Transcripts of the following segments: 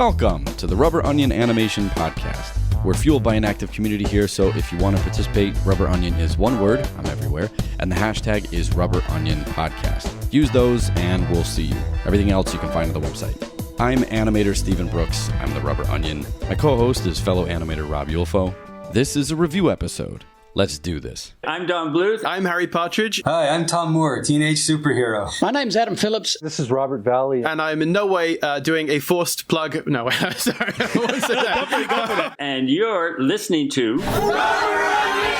Welcome to the Rubber Onion Animation Podcast. We're fueled by an active community here, so if you want to participate, Rubber Onion is one word, I'm everywhere, and the hashtag is Rubber Onion Podcast. Use those and we'll see you. Everything else you can find on the website. I'm animator Stephen Brooks. I'm the Rubber Onion. My co-host is fellow animator Rob Yulfo. This is a review episode. Let's do this. I'm Don Bluth. I'm Harry Partridge. Hi, I'm Tom Moore, teenage superhero. My name's Adam Phillips. This is Robert Valley. And I'm in no way doing a forced plug. No, sorry. I won't say that. And you're listening to Rubber Onion.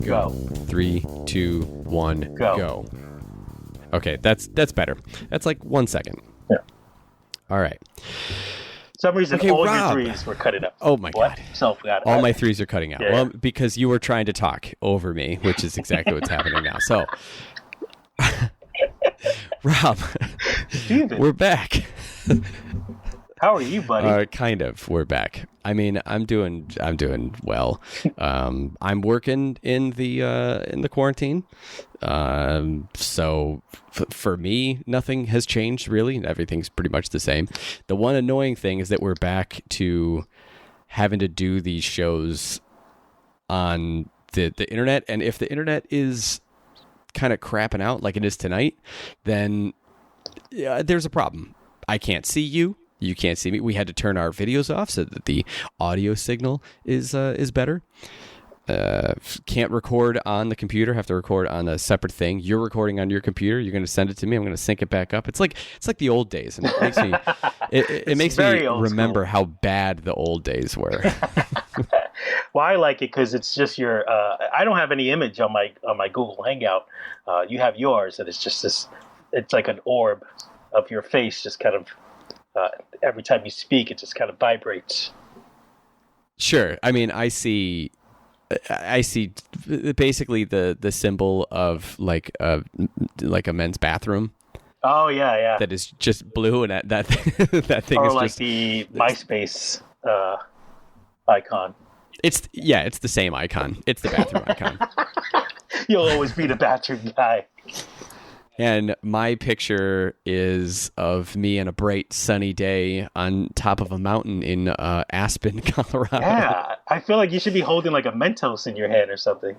Go. 3, 2, 1, go. Okay, that's better. That's like 1 second. Yeah. All right. For some reason, okay, all Rob. your threes were cutting out. Oh my God. So all my threes are cutting out. Yeah. Well, because you were trying to talk over me, which is exactly what's happening now. So, Rob, Steven, we're back. how are you, buddy? Kind of. We're back. I mean, I'm doing well. I'm working in the quarantine. So for me, nothing has changed really. Everything's pretty much the same. The one annoying thing is that we're back to having to do these shows on the internet, and if the internet is kind of crapping out like it is tonight, then there's a problem. I can't see you. You can't see me. We had to turn our videos off so that the audio signal is better. Can't record on the computer. Have to record on a separate thing. You're recording on your computer. You're going to send it to me. I'm going to sync it back up. It's like the old days, and it makes me it makes me remember how bad the old days were. Well, I like it because it's just your. I don't have any image on my Google Hangout. You have yours, and it's just this. It's like an orb of your face, just kind of. Every time you speak, it just kind of vibrates. Sure. I mean, I see basically the symbol of like a men's bathroom. Oh yeah. That is just blue, and that thing or is like just the MySpace icon. It's the same icon. It's the bathroom icon. You'll always be the bathroom guy. And my picture is of me on a bright sunny day on top of a mountain in Aspen, Colorado. Yeah, I feel like you should be holding like a Mentos in your hand or something.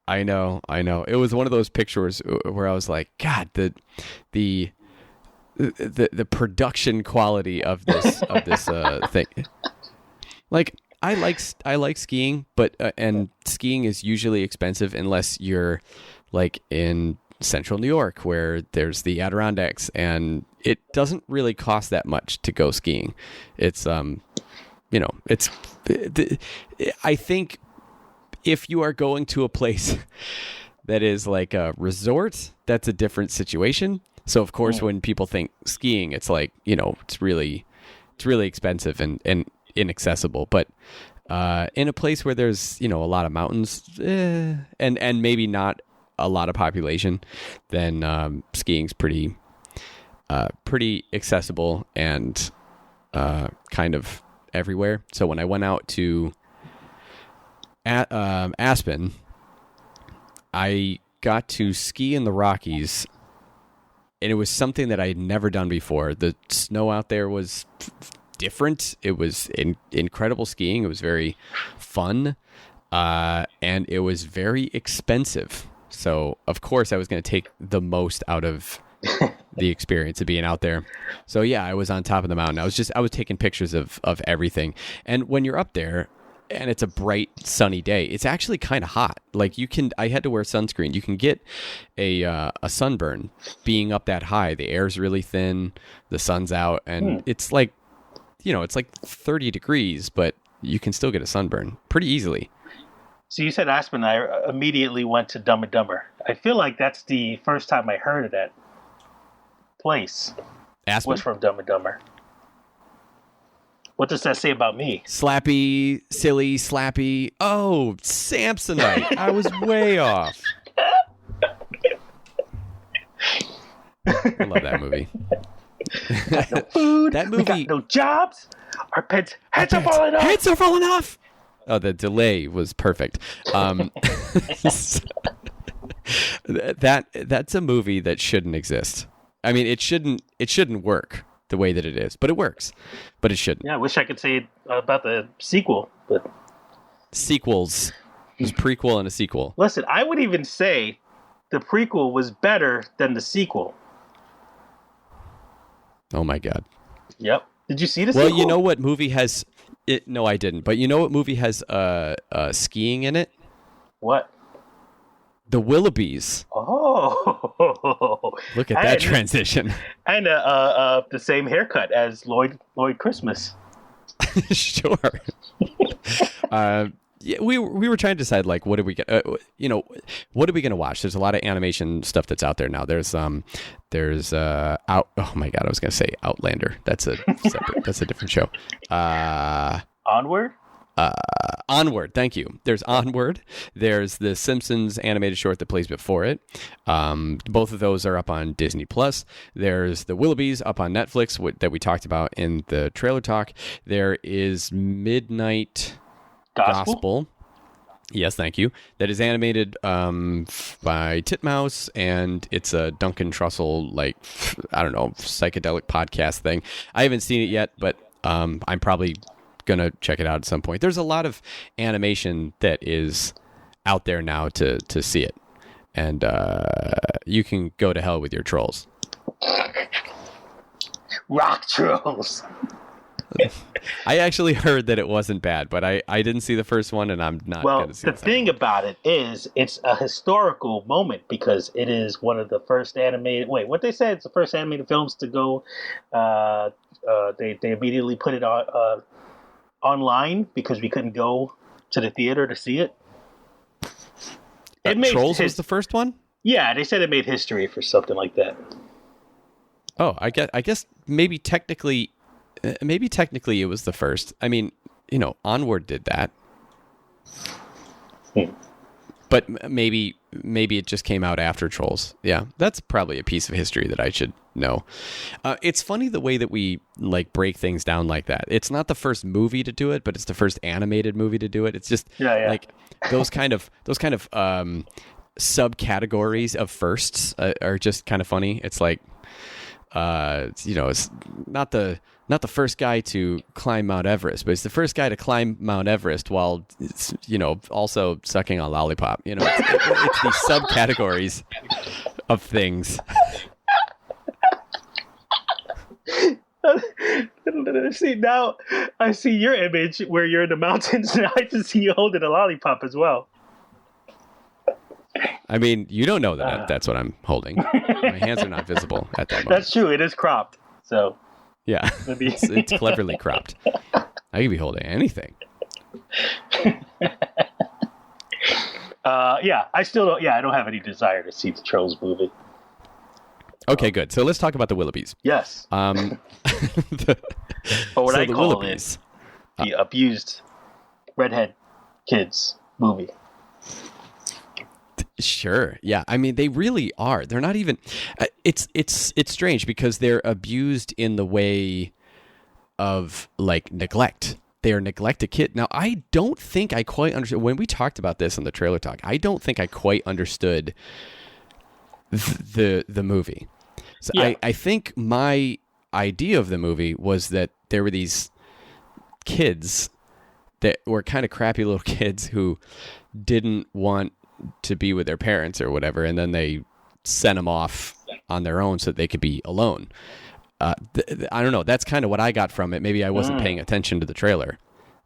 I know. It was one of those pictures where I was like, God, the production quality of this thing. Like I like skiing, but and skiing is usually expensive unless you're like in Central New York, where there's the Adirondacks, and it doesn't really cost that much to go skiing. It's it's I think if you are going to a place that is like a resort, that's a different situation. So of course, when people think skiing, it's like, it's really expensive and inaccessible. But in a place where there's a lot of mountains, and maybe not a lot of population, then skiing's pretty accessible and kind of everywhere. So when I went out to Aspen, I got to ski in the Rockies, and it was something that I had never done before. The snow out there was different. It was incredible skiing. It was very fun, and it was very expensive. So, of course, I was going to take the most out of the experience of being out there. So, yeah, I was on top of the mountain. I was taking pictures of everything. And when you're up there and it's a bright, sunny day, it's actually kind of hot. Like I had to wear sunscreen. You can get a sunburn being up that high. The air's really thin, the sun's out, and it's like, it's like 30 degrees, but you can still get a sunburn pretty easily. So you said Aspen. I immediately went to Dumb and Dumber. I feel like that's the first time I heard of that place. Aspen was from Dumb and Dumber. What does that say about me? Slappy, silly, slappy. Oh, Samsonite. I was way off. I love that movie. Got no food. That We movie- got no jobs. Our pets' heads are falling off. Heads are falling off. Oh, the delay was perfect. That's a movie that shouldn't exist. I mean, it shouldn't work the way that it is, but it works. But it shouldn't. Yeah, I wish I could say about the sequel, but Sequels. There's a prequel and a sequel. listen, I would even say the prequel was better than the sequel. Oh my God. Yep. Did you see the Well, sequel? you know what movie has it? No, I didn't. But you know what movie has skiing in it? What? The Willoughbys. Oh, Look at that transition. And the same haircut as Lloyd Christmas. Sure. Yeah, we were trying to decide like what are we gonna what are we gonna watch? There's a lot of animation stuff that's out there now. There's oh my God, I was gonna say Outlander. That's a different show. Onward. Onward, thank you. There's Onward. There's the Simpsons animated short that plays before it. Both of those are up on Disney Plus. There's the Willoughbys up on Netflix that we talked about in the trailer talk. There is Midnight Gospel. Yes, thank you. That is animated by Titmouse, and it's a Duncan Trussell, psychedelic podcast thing. I haven't seen it yet, but I'm probably gonna check it out at some point. There's a lot of animation that is out there now to see it, and you can go to hell with your trolls. Rock trolls. I actually heard that it wasn't bad, but I didn't see the first one, and I'm not Well, going to see the thing about it is it's a historical moment because it is one of the first animated. Wait, what they said? It's the first animated films to go. They immediately put it on online because we couldn't go to the theater to see it. Trolls was the first one? Yeah, they said it made history for something like that. Oh, I guess maybe technically it was the first. I mean, Onward did that. But maybe it just came out after Trolls. Yeah, that's probably a piece of history that I should know. It's funny the way that we break things down like that. It's not the first movie to do it, but it's the first animated movie to do it. It's just those kind of subcategories of firsts are just kind of funny. It's like it's not the first guy to climb Mount Everest, but it's the first guy to climb Mount Everest while also sucking on lollipop. It's these subcategories of things. See, now I see your image where you're in the mountains, and I just see you holding a lollipop as well. I mean, you don't know that that's what I'm holding. My hands are not visible at that moment. That's true. It is cropped. So yeah, it's cleverly cropped. I could be holding anything. I still don't. Yeah, I don't have any desire to see the Trolls movie. Okay, good. So let's talk about the Willoughbys. Yes. Or what I call it, the abused redhead kids movie. Sure. Yeah. I mean, they really are. They're not even. It's strange because they're abused in the way of neglect. They are neglected kid. Now, I don't think I quite understood when we talked about this in the trailer talk. I don't think I quite understood the movie. So yeah. I think my idea of the movie was that there were these kids that were kind of crappy little kids who didn't want to be with their parents or whatever, and then they sent them off on their own so that they could be alone. I don't know. That's kind of what I got from it. Maybe I wasn't paying attention to the trailer.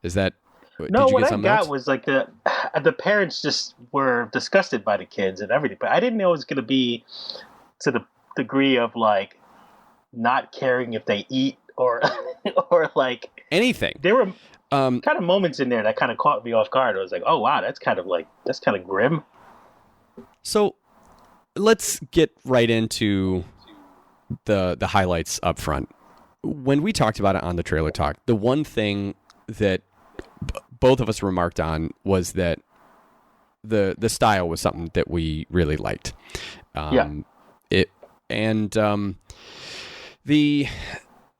Is that? No, did you what get I something got else? was the parents just were disgusted by the kids and everything, but I didn't know it was going to be to the degree of not caring if they eat or anything. There were kind of moments in there that kind of caught me off guard. I was like, oh wow, that's kind of grim. So let's get right into the highlights up front. When we talked about it on the trailer talk, the one thing that both of us remarked on was that the style was something that we really liked. And the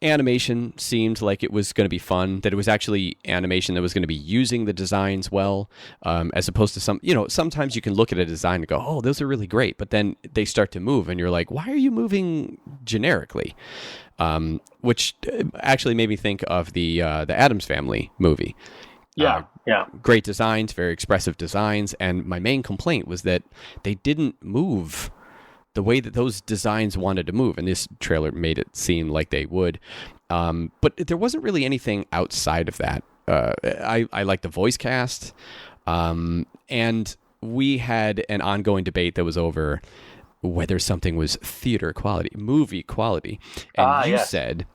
animation seemed like it was going to be fun, that it was actually animation that was going to be using the designs well, as opposed to sometimes you can look at a design and go, oh, those are really great, but then they start to move and you're like, why are you moving generically? Which actually made me think of the Addams Family movie. Yeah. Great designs, very expressive designs, and my main complaint was that they didn't move the way that those designs wanted to move, and this trailer made it seem like they would. But there wasn't really anything outside of that. I like the voice cast, and we had an ongoing debate that was over whether something was theater quality, movie quality. And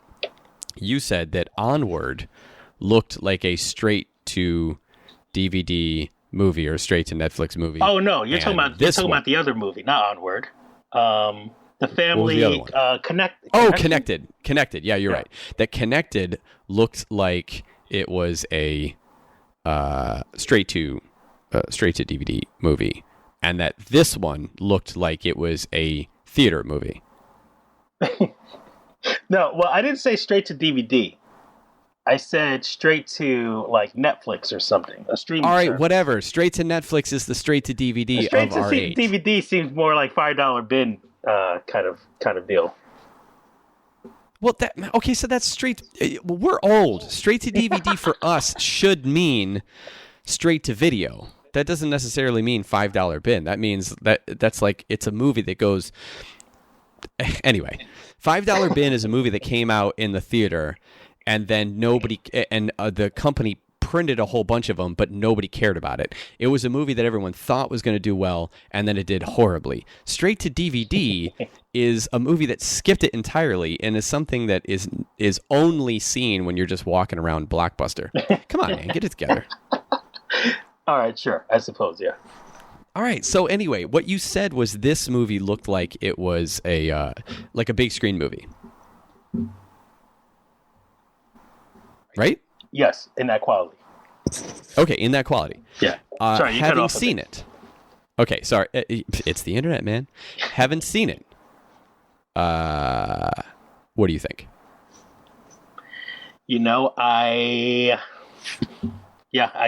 you said that Onward looked like a straight to DVD movie or straight to Netflix movie. Oh no, you're talking about the other movie, not Onward. The family Connected. Yeah, you're right. That Connected looked like it was a straight to DVD movie, and that this one looked like it was a theater movie. No, well, I didn't say straight to DVD. I said straight to like Netflix or something, a streaming. All right, service. whatever. Straight to Netflix is the straight to DVD straight of to our age. DVD seems more like $5 bin kind of deal. Well, so that's straight. We're old. Straight to DVD for us should mean straight to video. That doesn't necessarily mean $5 bin. That means that's like it's a movie that goes. Anyway, $5 bin is a movie that came out in the theater. And then the company printed a whole bunch of them, but nobody cared about it. It was a movie that everyone thought was going to do well, and then it did horribly. Straight to DVD is a movie that skipped it entirely and is something that is only seen when you're just walking around Blockbuster. Come on, man, get it together. All right, sure, I suppose, yeah. All right, so anyway, what you said was this movie looked like it was a big screen movie. Right? Yes, in that quality. Okay, in that quality. Yeah. Sorry, you cut having off seen it. Okay, sorry. It's the internet, man. Haven't seen it. What do you think? I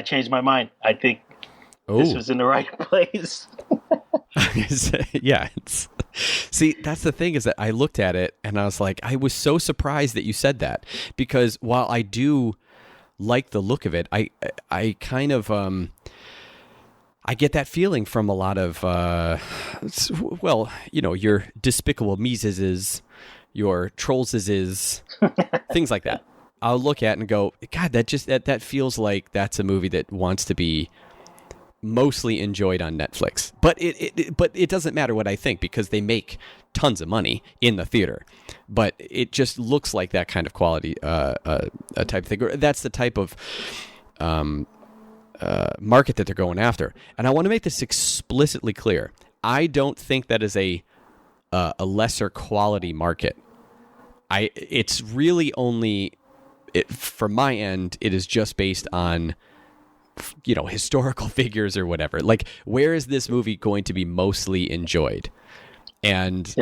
changed my mind. I think this was in the right place. Yeah. See, that's the thing is that I looked at it and I was like, I was so surprised that you said that, because while I do like the look of it, I kind of I get that feeling from a lot of your Despicable Me's, your Trolls' things like that. I'll look at it and go, God, that feels like that's a movie that wants to be mostly enjoyed on Netflix, but it doesn't matter what I think because they make tons of money in the theater. But it just looks like that kind of quality, a type of thing. That's the type of market that they're going after. And I want to make this explicitly clear. I don't think that is a lesser quality market. It's really only from my end. It is just based on historical figures or whatever. Like, where is this movie going to be mostly enjoyed? And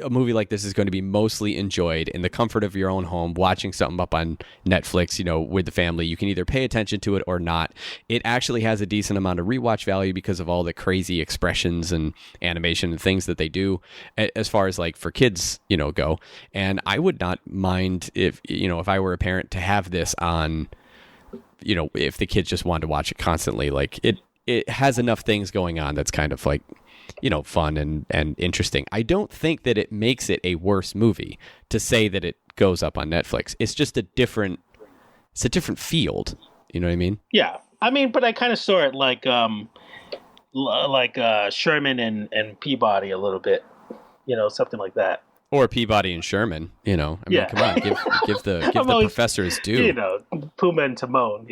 a movie like this is going to be mostly enjoyed in the comfort of your own home, watching something up on Netflix, with the family. You can either pay attention to it or not. It actually has a decent amount of rewatch value because of all the crazy expressions and animation and things that they do as far as like for kids, go. And I would not mind if I were a parent to have this on, if the kids just wanted to watch it constantly. Like it has enough things going on that's kind of like, fun and interesting. I don't think that it makes it a worse movie to say that it goes up on Netflix. It's just a different field. You know what I mean? Yeah. I mean, but I kind of saw it like Sherman and Peabody a little bit, something like that. Or Peabody and Sherman, I mean, come on, give the professors due. Puma and Timon,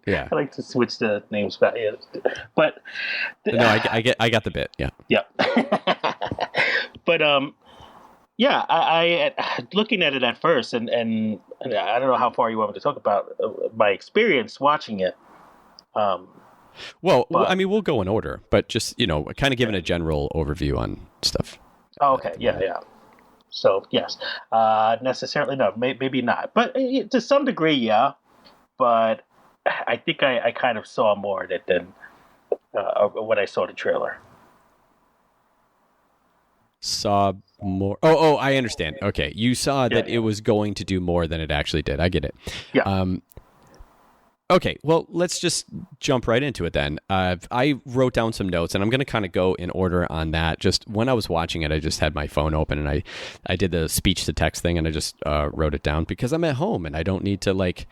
Yeah. I like to switch the names back. Yeah. But no, I got the bit. Yeah. Yeah. But I looking at it at first, and I don't know how far you want me to talk about my experience watching it. We'll go in order, but just kind of giving a general overview on stuff. Oh, okay, yeah. So yes, necessarily no, maybe not, but to some degree, yeah. But I think I kind of saw more of it than when I saw the trailer. Saw more. Oh, I understand. Okay, you saw that Yeah. it was going to do more than it actually did. I get it. Yeah. Okay, well, let's just jump right into it then. I wrote down some notes, and I'm going to kind of go in order on that. Just when I was watching it, I just had my phone open, and I did the speech-to-text thing, and I just wrote it down because I'm at home, and I don't need to, like,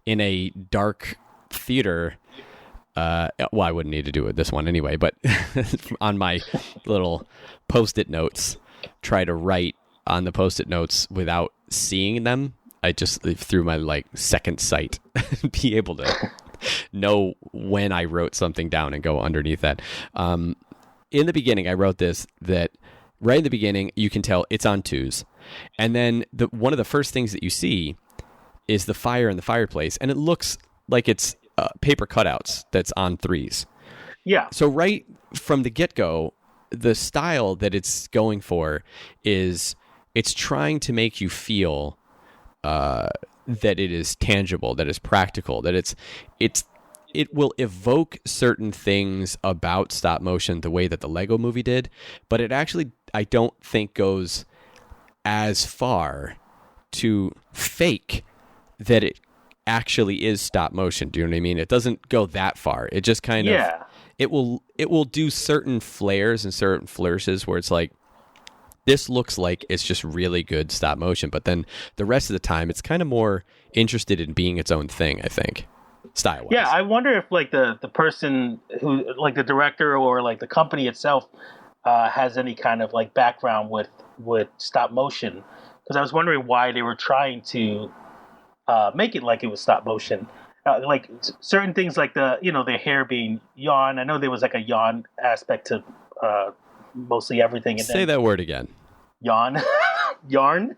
in a dark theater. Well, I wouldn't need to do it this one anyway, but on my little Post-it notes, try to write on the Post-it notes without seeing them. I just, through my like second sight, be able to know when I wrote something down and go underneath that. In the beginning, I wrote this, that right in the beginning, you can tell it's on 2s. And then one of the first things that you see is the fire in the fireplace. And it looks like it's paper cutouts that's on 3s. Yeah. So right from the get-go, the style that it's going for is it's trying to make you feel that it is tangible, that it's practical, that it will evoke certain things about stop motion the way that the Lego movie did, but it actually, I don't think, goes as far to fake that it actually is stop motion. Do you know what I mean? It doesn't go that far. It just kind of, it will do certain flares and certain flourishes where it's like, this looks like it's just really good stop motion, but then the rest of the time it's kind of more interested in being its own thing, I think, style-wise. Yeah, I wonder if like the person who, like the director or like the company itself, has any kind of like background with stop motion, because I was wondering why they were trying to make it like it was stop motion. Like certain things like the hair being yawn. I know there was like a yawn aspect to mostly everything. And Say that word again. Yawn. Yarn.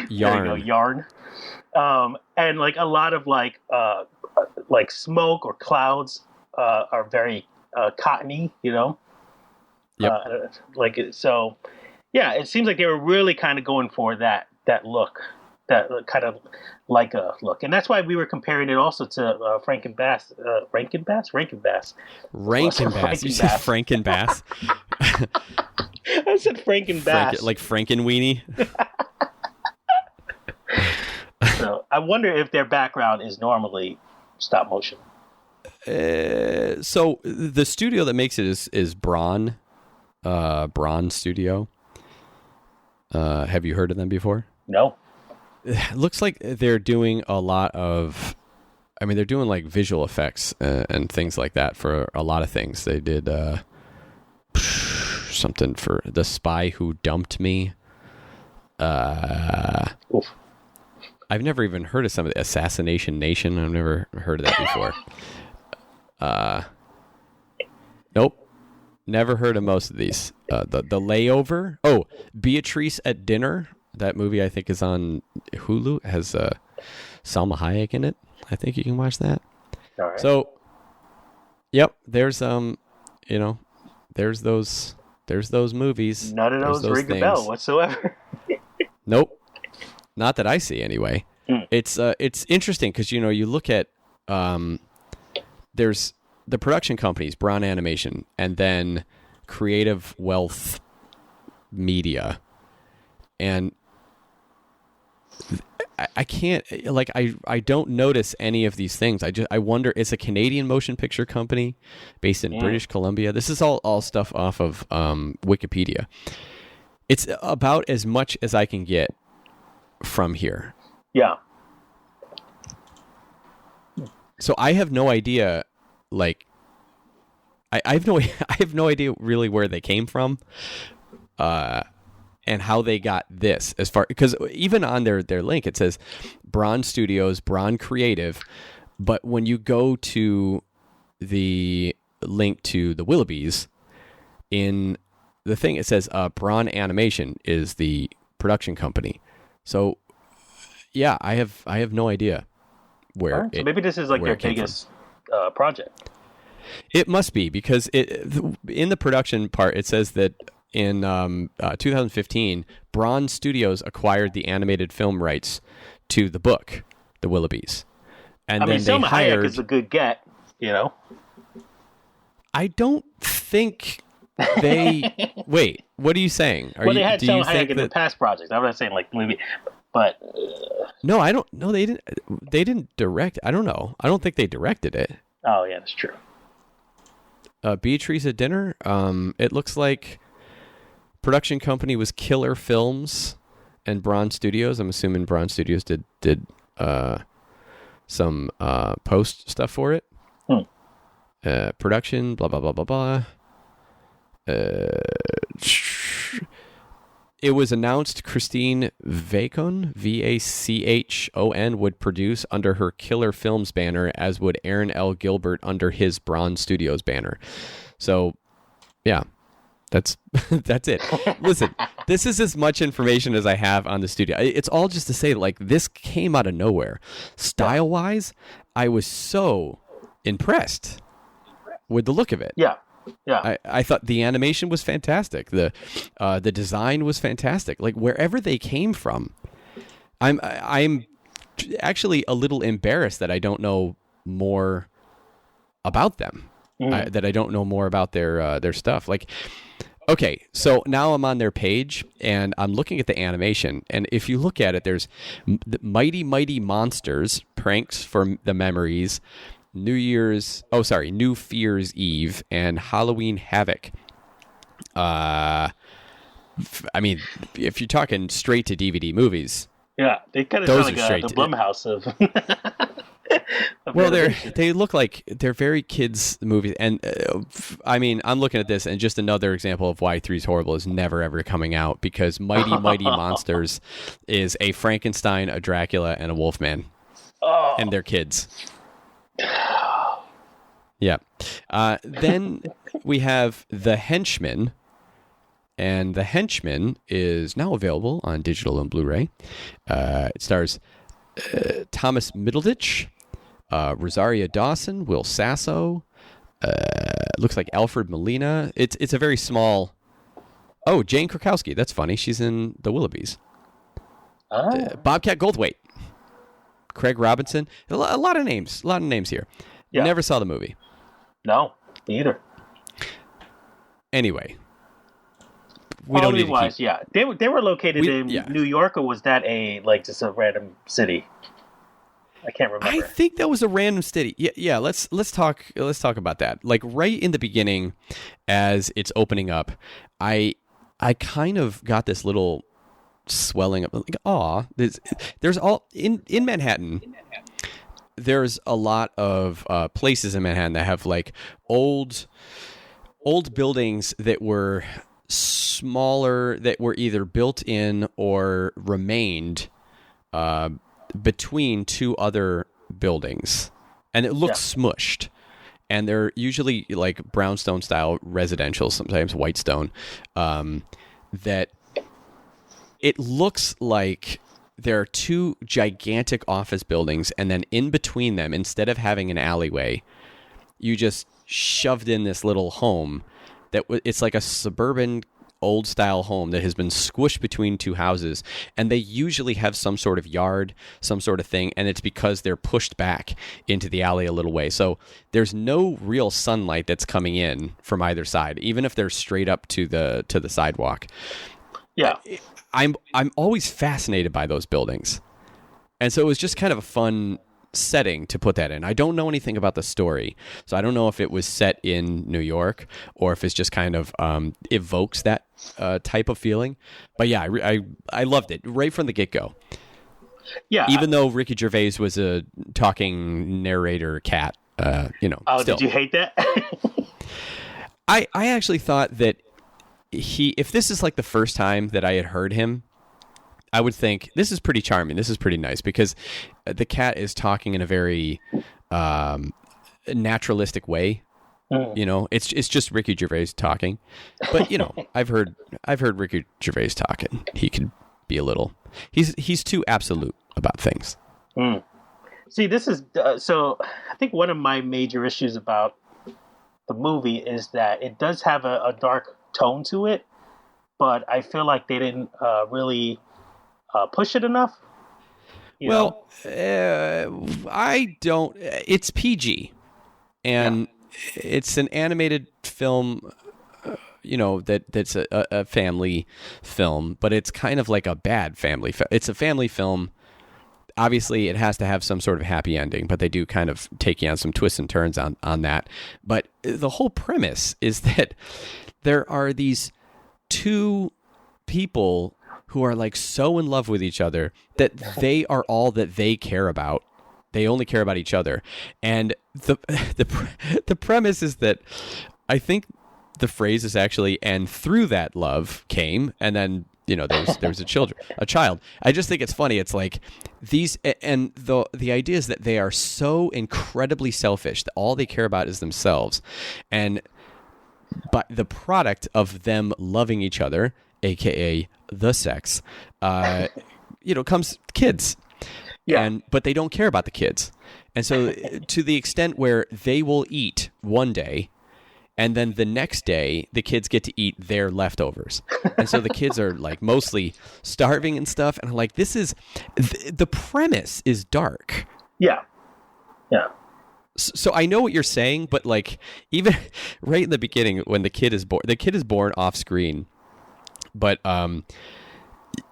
Yarn. There you go, yarn. And like a lot of like smoke or clouds are very cottony, you know. Yep. So, yeah, it seems like they were really kind of going for that look, that kind of like a look, and that's why we were comparing it also to Frankenbass. Rankin-Bass. You said Frankenbass. I said Frankenbass. Like Frankenweenie. So I wonder if their background is normally stop motion. So the studio that makes it is Braun Studio. Have you heard of them before? No. It looks like they're doing a lot of, they're doing like visual effects and things like that for a lot of things. They did something for The Spy Who Dumped Me. Oof. I've never even heard of some of the Assassination Nation. I've never heard of that before. Nope. Never heard of most of these. The Layover. Oh, Beatrice at Dinner. That movie I think is on Hulu. It has Salma Hayek in it. I think you can watch that. All right. So, yep. There's there's those movies. None of those ring a bell whatsoever. Nope. Not that I see anyway. It's interesting because you look at there's the production companies, Braun Animation, and then Creative Wealth Media, and I can't I don't notice any of these things. I wonder. It's a Canadian motion picture company based in British Columbia. This is all stuff off of Wikipedia. It's about as much as I can get from here. Yeah. So I have no idea. Like, I have no idea really where they came from, and how they got this. As far, because even on their link it says Braun Studios, Braun Creative, but when you go to the link to the Willoughbys, in the thing it says Braun Animation is the production company. So yeah, I have no idea where. So maybe this is like their biggest project. It must be, because in the production part it says that in 2015, Braun Studios acquired the animated film rights to the book, The Willoughbys. And I mean, then they Selma hired... Hayek is a good get, you know? I don't think they... Wait, what are you saying? They had Selma Hayek in the past projects. I'm not saying, like, movie, but... No, I don't... No, they didn't. They didn't direct... I don't know. I don't think they directed it. Oh, yeah, that's true. Beatrice at Dinner. It looks like production company was Killer Films and Braun Studios. I'm assuming Braun Studios did some post stuff for it. Production, blah blah blah blah blah. It was announced Christine Vachon, Vachon, would produce under her Killer Films banner, as would Aaron L. Gilbert under his Braun Studios banner. So, yeah, that's it. Listen, this is as much information as I have on the studio. It's all just to say, like, this came out of nowhere. Style-wise, I was so impressed with the look of it. Yeah. Yeah, I thought the animation was fantastic. The design was fantastic. Like, wherever they came from, I'm actually a little embarrassed that I don't know more about them. That I don't know more about their stuff. Like, okay, so now I'm on their page and I'm looking at the animation, and if you look at it, there's Mighty Mighty Monsters, Pranks for the Memories, New Fear's Eve, and Halloween Havoc. I mean, if you're talking straight to DVD movies, yeah, they kind of sound like the Blumhouse of. Well, they look like they're very kids movies, and I mean, I'm looking at this, and just another example of why 3's horrible is never ever coming out, because Mighty Mighty Monsters is a Frankenstein, a Dracula, and a Wolfman, and they're kids. Yeah. Then we have The Henchman, and The Henchman is now available on digital and Blu-ray. It stars Thomas Middleditch, Rosaria Dawson, Will Sasso, looks like Alfred Molina. It's a very small... Oh, Jane Krakowski. That's funny. She's in The Willoughbys. Bobcat Goldthwait. Craig Robinson. A lot of names here. Yeah. Never saw the movie. No, me either. Anyway, we don't need to keep... Yeah, they were located in New York, or was that just a random city? I can't remember. I think that was a random city. Yeah. Let's talk about that. Like, right in the beginning, as it's opening up, I kind of got this little swelling up. Like, there's all in Manhattan. There's a lot of places in Manhattan that have like old buildings that were smaller, that were either built in or remained between two other buildings, and it looks smushed. And they're usually like brownstone style residential, sometimes white stone, that it looks like there are two gigantic office buildings, and then in between them, instead of having an alleyway, you just shoved in this little home that it's like a suburban old style home that has been squished between two houses, and they usually have some sort of yard, some sort of thing, and it's because they're pushed back into the alley a little way. So there's no real sunlight that's coming in from either side, even if they're straight up to the sidewalk. Yeah. I'm always fascinated by those buildings. And so it was just kind of a fun setting to put that in. I don't know anything about the story, so I don't know if it was set in New York or if it's just kind of evokes that type of feeling. But yeah, I loved it right from the get-go. Yeah. Even though Ricky Gervais was a talking narrator cat, Oh, still. Did you hate that? I actually thought that if this is like the first time that I had heard him, I would think this is pretty charming. This is pretty nice, because the cat is talking in a very naturalistic way. It's just Ricky Gervais talking. But I've heard Ricky Gervais talk, and he can be a little. He's too absolute about things. See, this is so. I think one of my major issues about the movie is that it does have a dark tone to it, but I feel like they didn't really push it enough. You know? I don't. It's PG, and it's an animated film. That's a family film, but it's kind of like a bad family. It's a family film. Obviously, it has to have some sort of happy ending, but they do kind of take you on some twists and turns on that. But the whole premise is that there are these two people who are like so in love with each other that they are all that they care about. They only care about each other. And the premise is that I think the phrase is actually, and through that love came, and then, there was a child. I just think it's funny. It's like these, and the idea is that they are so incredibly selfish that all they care about is themselves. But the product of them loving each other, aka the sex, comes kids. Yeah. But they don't care about the kids. And so to the extent where they will eat one day, and then the next day the kids get to eat their leftovers. And so the kids are like mostly starving and stuff. And I'm like, this is, the premise is dark. Yeah. Yeah. So I know what you're saying, but like even right in the beginning when the kid is born off screen, but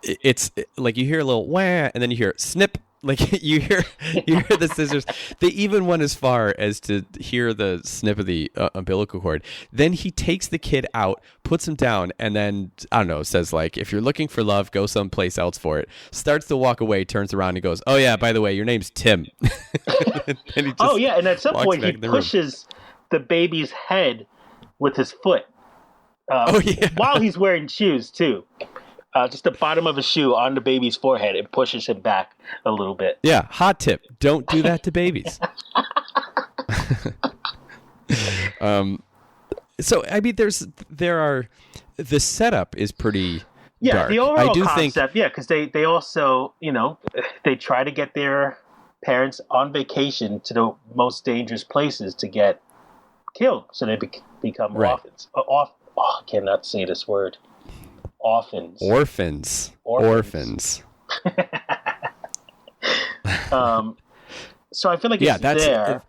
it's like you hear a little wah, and then you hear snip. Like you hear the scissors. They even went as far as to hear the snip of the umbilical cord. Then he takes the kid out, puts him down, and then I don't know, says like, "If you're looking for love, go someplace else for it." Starts to walk away, turns around, and goes, "Oh yeah, by the way, your name's Tim." And and at some point he pushes the baby's head with his foot. While he's wearing shoes too. Just the bottom of a shoe on the baby's forehead and pushes him back a little bit. Yeah, hot tip. Don't do that to babies. So, I mean, the setup is pretty dark. The overall I do concept, because they also, they try to get their parents on vacation to the most dangerous places to get killed. So they become orphans. I cannot say this word. Orphans. So I feel like it's there.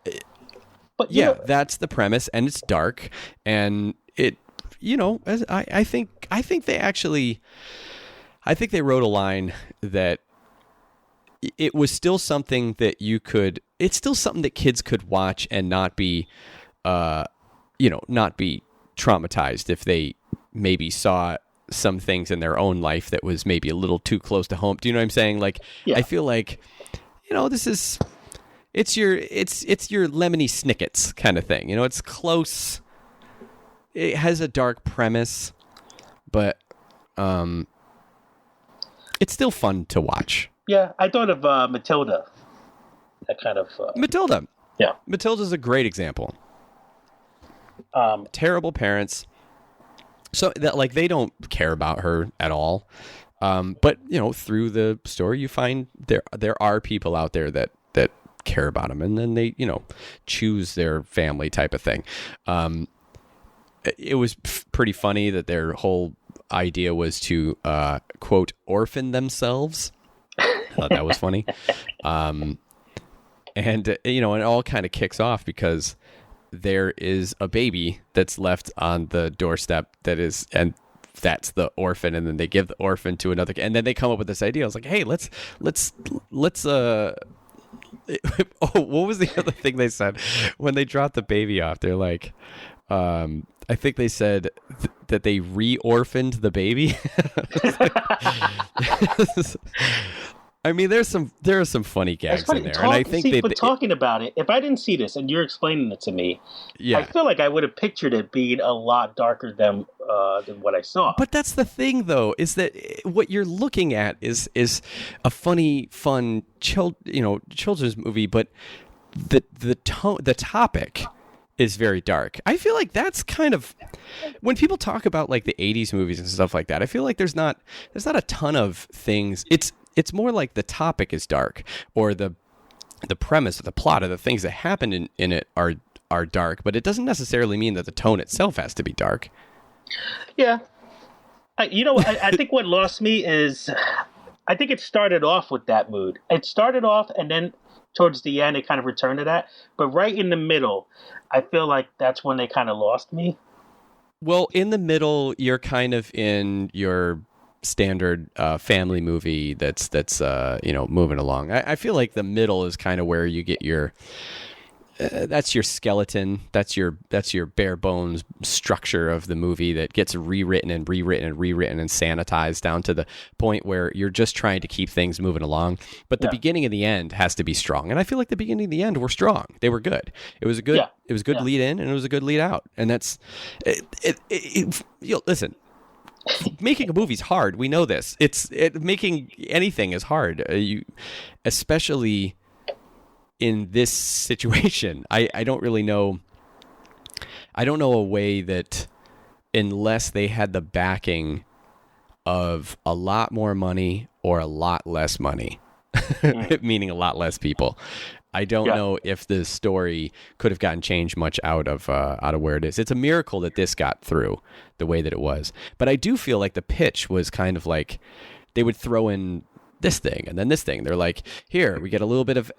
But that's the premise, and it's dark, and it, I think they wrote a line that it was still something that it's still something that kids could watch and not be traumatized if they maybe saw some things in their own life that was maybe a little too close to home. Do you know what I'm saying? Like, I feel like, it's your Lemony Snickets kind of thing. It's close. It has a dark premise, but it's still fun to watch. Yeah, I thought of Matilda. That kind of Matilda. Yeah, Matilda's a great example. Terrible parents. So that like they don't care about her at all, but through the story you find there are people out there that care about them, and then they choose their family type of thing. It was pretty funny that their whole idea was to quote orphan themselves. I thought that was funny, and it all kind of kicks off because there is a baby that's left on the doorstep and that's the orphan, and then they give the orphan to another, and then they come up with this idea. I was like, hey, let's what was the other thing they said when they dropped the baby off? They're like, I think they said that they re-orphaned the baby. I mean, there are some funny gags in there, and I think talking about it, if I didn't see this and you're explaining it to me, I feel like I would have pictured it being a lot darker than what I saw. But that's the thing, though, is that what you're looking at is a funny, fun, children's movie, but the topic is very dark. I feel like that's kind of when people talk about like the 80s movies and stuff like that. I feel like there's not a ton of things. It's more like the topic is dark, or the premise or the plot or the things that happen in it are dark, but it doesn't necessarily mean that the tone itself has to be dark. Yeah. I think what lost me is, I think it started off with that mood. It started off, and then towards the end, it kind of returned to that. But right in the middle, I feel like that's when they kind of lost me. Well, in the middle, you're kind of in your standard family movie that's moving along. I feel like the middle is kind of where you get your that's your skeleton. That's your bare bones structure of the movie that gets rewritten and sanitized down to the point where you're just trying to keep things moving along. But the beginning and the end has to be strong. And I feel like the beginning and the end were strong. They were good. It was a good lead in, and it was a good lead out. And that's listen. Making a movie's hard. We know this. Making anything is hard. Especially in this situation. I don't really know. I don't know a way that, unless they had the backing of a lot more money or a lot less money, meaning a lot less people, I don't know if the story could have gotten changed much out of where it is. It's a miracle that this got through the way that it was. But I do feel like the pitch was kind of like they would throw in this thing and then this thing. They're like, here we get a little bit of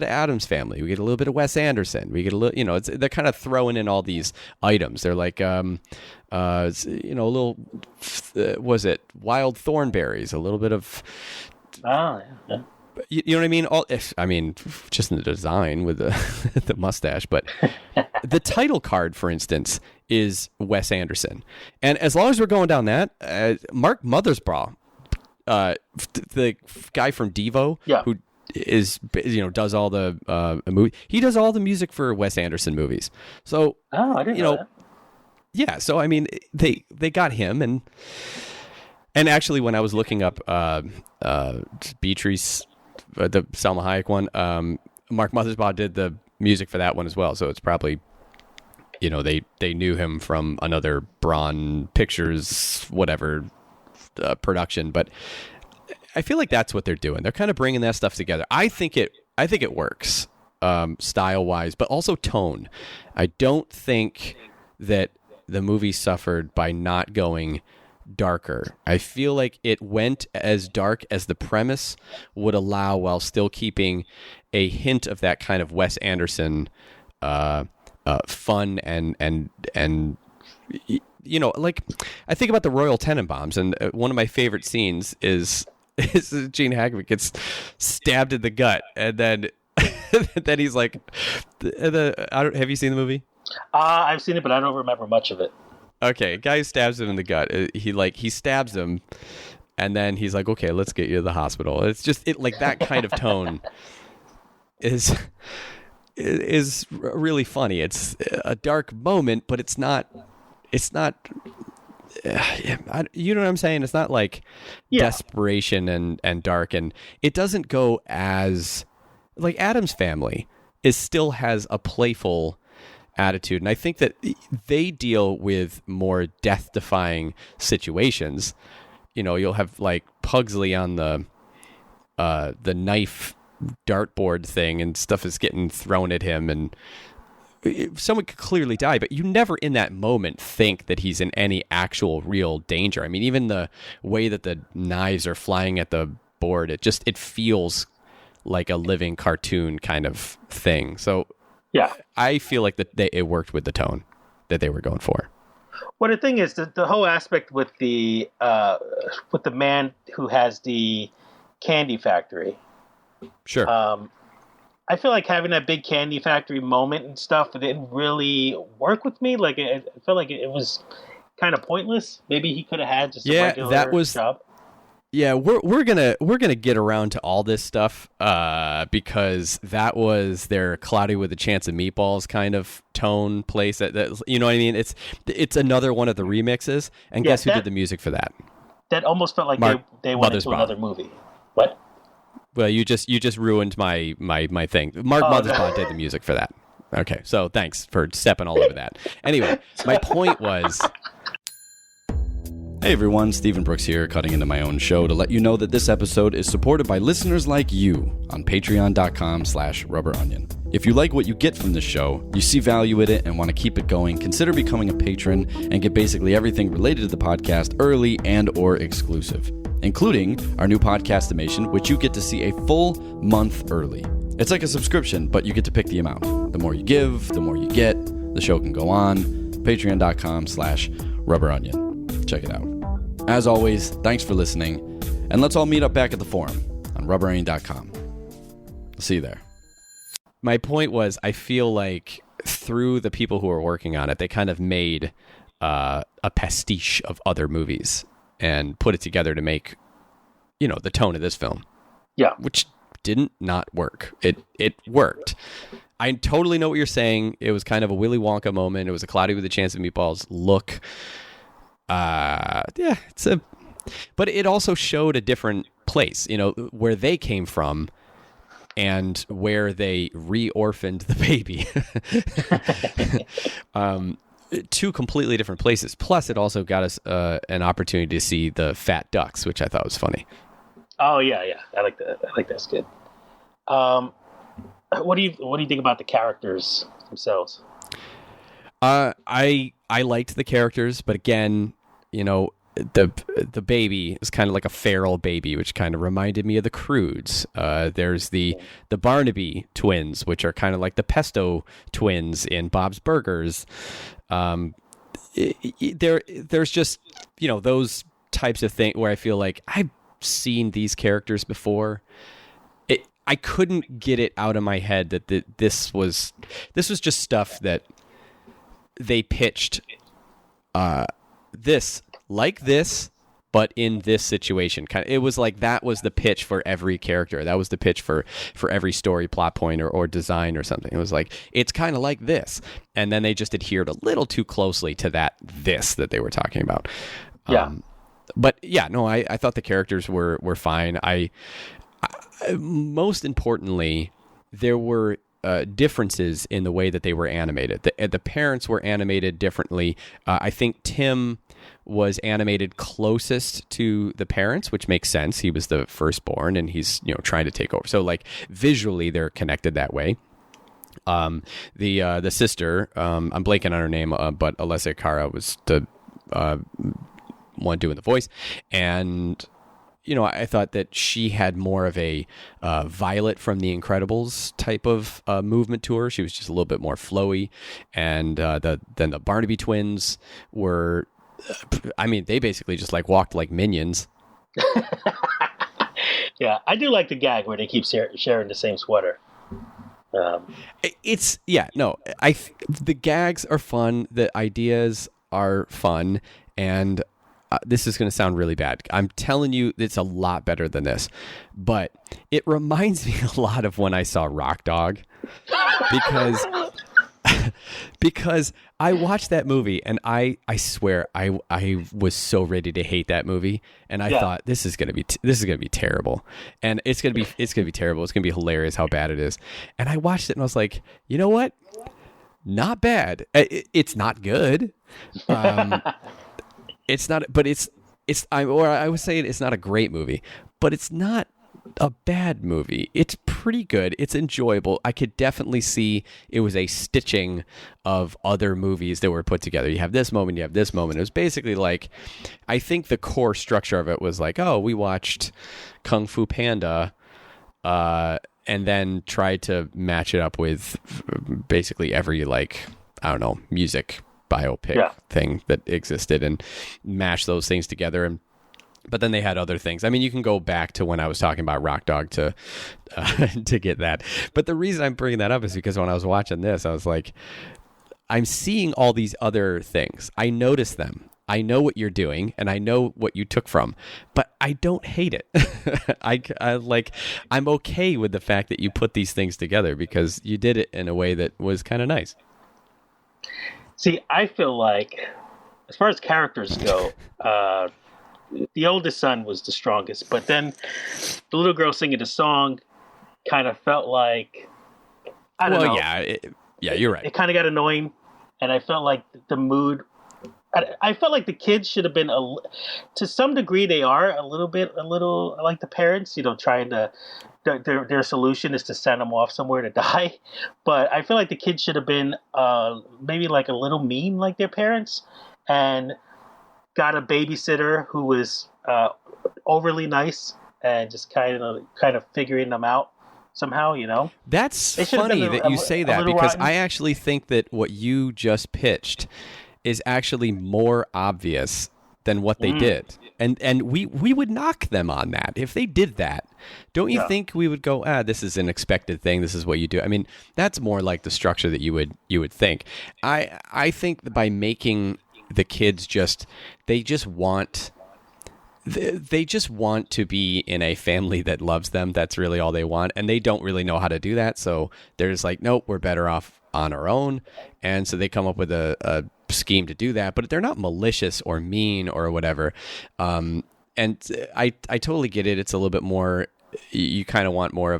Addams Family, we get a little bit of Wes Anderson, we get a little, they're kind of throwing in all these items. They're like, a little, was it Wild Thornberries, a little bit of. Oh yeah. You know what I mean? Just in the design with the the mustache, but the title card, for instance, is Wes Anderson, and as long as we're going down that, Mark Mothersbaugh, the guy from Devo, who is does all the movie, he does all the music for Wes Anderson movies. So I didn't know that. Yeah. So I mean, they got him, and actually, when I was looking up Beatrice. The Salma Hayek one, Mark Mothersbaugh did the music for that one as well. So it's probably, they knew him from another Braun Pictures, whatever production. But I feel like that's what they're doing. They're kind of bringing that stuff together. I think it works style wise, but also tone. I don't think that the movie suffered by not going darker. I feel like it went as dark as the premise would allow, while still keeping a hint of that kind of Wes Anderson fun and like I think about the Royal Tenenbaums, and one of my favorite scenes is Gene Hackman gets stabbed in the gut, and then then he's like, have you seen the movie? I've seen it, but I don't remember much of it. Okay, guy stabs him in the gut. He stabs him, and then he's like, "Okay, let's get you to the hospital." It's just like that kind of tone is really funny. It's a dark moment, but it's not. You know what I'm saying? It's not like desperation and dark, and it doesn't go as like Addams Family still has a playful attitude, and I think that they deal with more death-defying situations. You'll have like Pugsley on the knife dartboard thing, and stuff is getting thrown at him, and someone could clearly die, but you never in that moment think that he's in any actual real danger. I mean, even the way that the knives are flying at the board, it feels like a living cartoon kind of thing. So yeah, I feel like it worked with the tone that they were going for. Well, the thing is, the whole aspect with the man who has the candy factory. Sure. I feel like having that big candy factory moment and stuff, it didn't really work with me. Like, I felt like it was kind of pointless. Maybe he could have had just a regular job. Yeah, we're gonna get around to all this stuff because that was their Cloudy with a Chance of Meatballs kind of tone place. That you know what I mean? It's another one of the remixes, and guess who did the music for that? That almost felt like they went into another movie. What? Well, you just ruined my thing. Mark Mothersbaugh did the music for that. Okay, so thanks for stepping all over that. Anyway, my point was. Hey everyone, Stephen Brooks here, cutting into my own show to let you know that this episode is supported by listeners like you on patreon.com/rubberonion. If you like what you get from this show, you see value in it and want to keep it going, consider becoming a patron and get basically everything related to the podcast early and or exclusive, including our new Podcastimation, which you get to see a full month early. It's like a subscription, but you get to pick the amount. The more you give, the more you get. The show can go on. Patreon.com/rubberonion. Check it out. As always, thanks for listening, and let's all meet up back at the forum on rubberonion.com. I'll see you there. My point was, I feel like through the people who are working on it, they kind of made a pastiche of other movies and put it together to make, the tone of this film. Yeah. Which didn't not work. It worked. I totally know what you're saying. It was kind of a Willy Wonka moment. It was a Cloudy with a Chance of Meatballs look. But it also showed a different place, where they came from and where they re-orphaned the baby. Two completely different places. Plus, it also got us an opportunity to see the fat ducks, which I thought was funny. Oh yeah. I like that. I think that's good. What do you think about the characters themselves? I liked the characters, but again, the baby is kind of like a feral baby, which kind of reminded me of the Croods. There's the Barnaby twins, which are kind of like the Pesto twins in Bob's Burgers. There's just those types of things where I feel like I've seen these characters before. I couldn't get it out of my head that this was just stuff that they pitched. This, but in this situation, it was like that was the pitch for every character. That was the pitch for every story, plot point, or design or something. It was like, it's kind of like this, and then they just adhered a little too closely to that they were talking about. Yeah. But yeah, no, I thought the characters were fine. I most importantly, there were differences in the way that they were animated. The parents were animated differently. I think Tim was animated closest to the parents, which makes sense. He was the firstborn, and he's trying to take over. So like visually, they're connected that way. The sister, I'm blanking on her name, but Alessia Cara was the one doing the voice, and I thought that she had more of a Violet from The Incredibles type of movement to her. She was just a little bit more flowy. And then the Barnaby twins were, they basically just like walked like minions. Yeah, I do like the gag where they keep sharing the same sweater. The gags are fun. The ideas are fun. And this is going to sound really bad. I'm telling you, it's a lot better than this. But it reminds me a lot of when I saw Rock Dog. Because I watched that movie, and I swear I was so ready to hate that movie, and I thought this is gonna be terrible, and it's gonna be terrible. It's gonna be hilarious how bad it is. And I watched it, and I was like, you know what? Not bad. It's not good. It's not, but I was saying it's not a great movie, but it's not a bad movie. It's pretty good. It's enjoyable. I could definitely see it was a stitching of other movies that were put together. You have this moment, you have this moment. It was basically like, I think the core structure of it was like, oh, we watched Kung Fu Panda, and then tried to match it up with basically every, music biopic thing that existed and mash those things together. But then they had other things. I mean, you can go back to when I was talking about Rock Dog to get that. But the reason I'm bringing that up is because when I was watching this, I was like, I'm seeing all these other things. I notice them. I know what you're doing, and I know what you took from, but I don't hate it. I'm okay with the fact that you put these things together because you did it in a way that was kind of nice. See, I feel like, as far as characters go, the oldest son was the strongest, but then the little girl singing the song kind of felt like, I don't know. Yeah, you're right. It kind of got annoying, and I felt like the mood I felt like the kids should have been to some degree they are a little like the parents, trying to their solution is to send them off somewhere to die. But I feel like the kids should have been maybe like a little mean like their parents, and got a babysitter who was overly nice and just kind of figuring them out somehow. That's funny that you say that, because rotten. I actually think that what you just pitched is actually more obvious than what they did. And we would knock them on that. If they did that, don't you think we would go, this is an expected thing, this is what you do? I mean, that's more like the structure that you would think. I think that by making the kids they just want to be in a family that loves them. That's really all they want. And they don't really know how to do that. So they're just like, nope, we're better off on our own. And so they come up with a scheme to do that, but they're not malicious or mean or whatever. And I totally get it. It's a little bit more, you kind of want more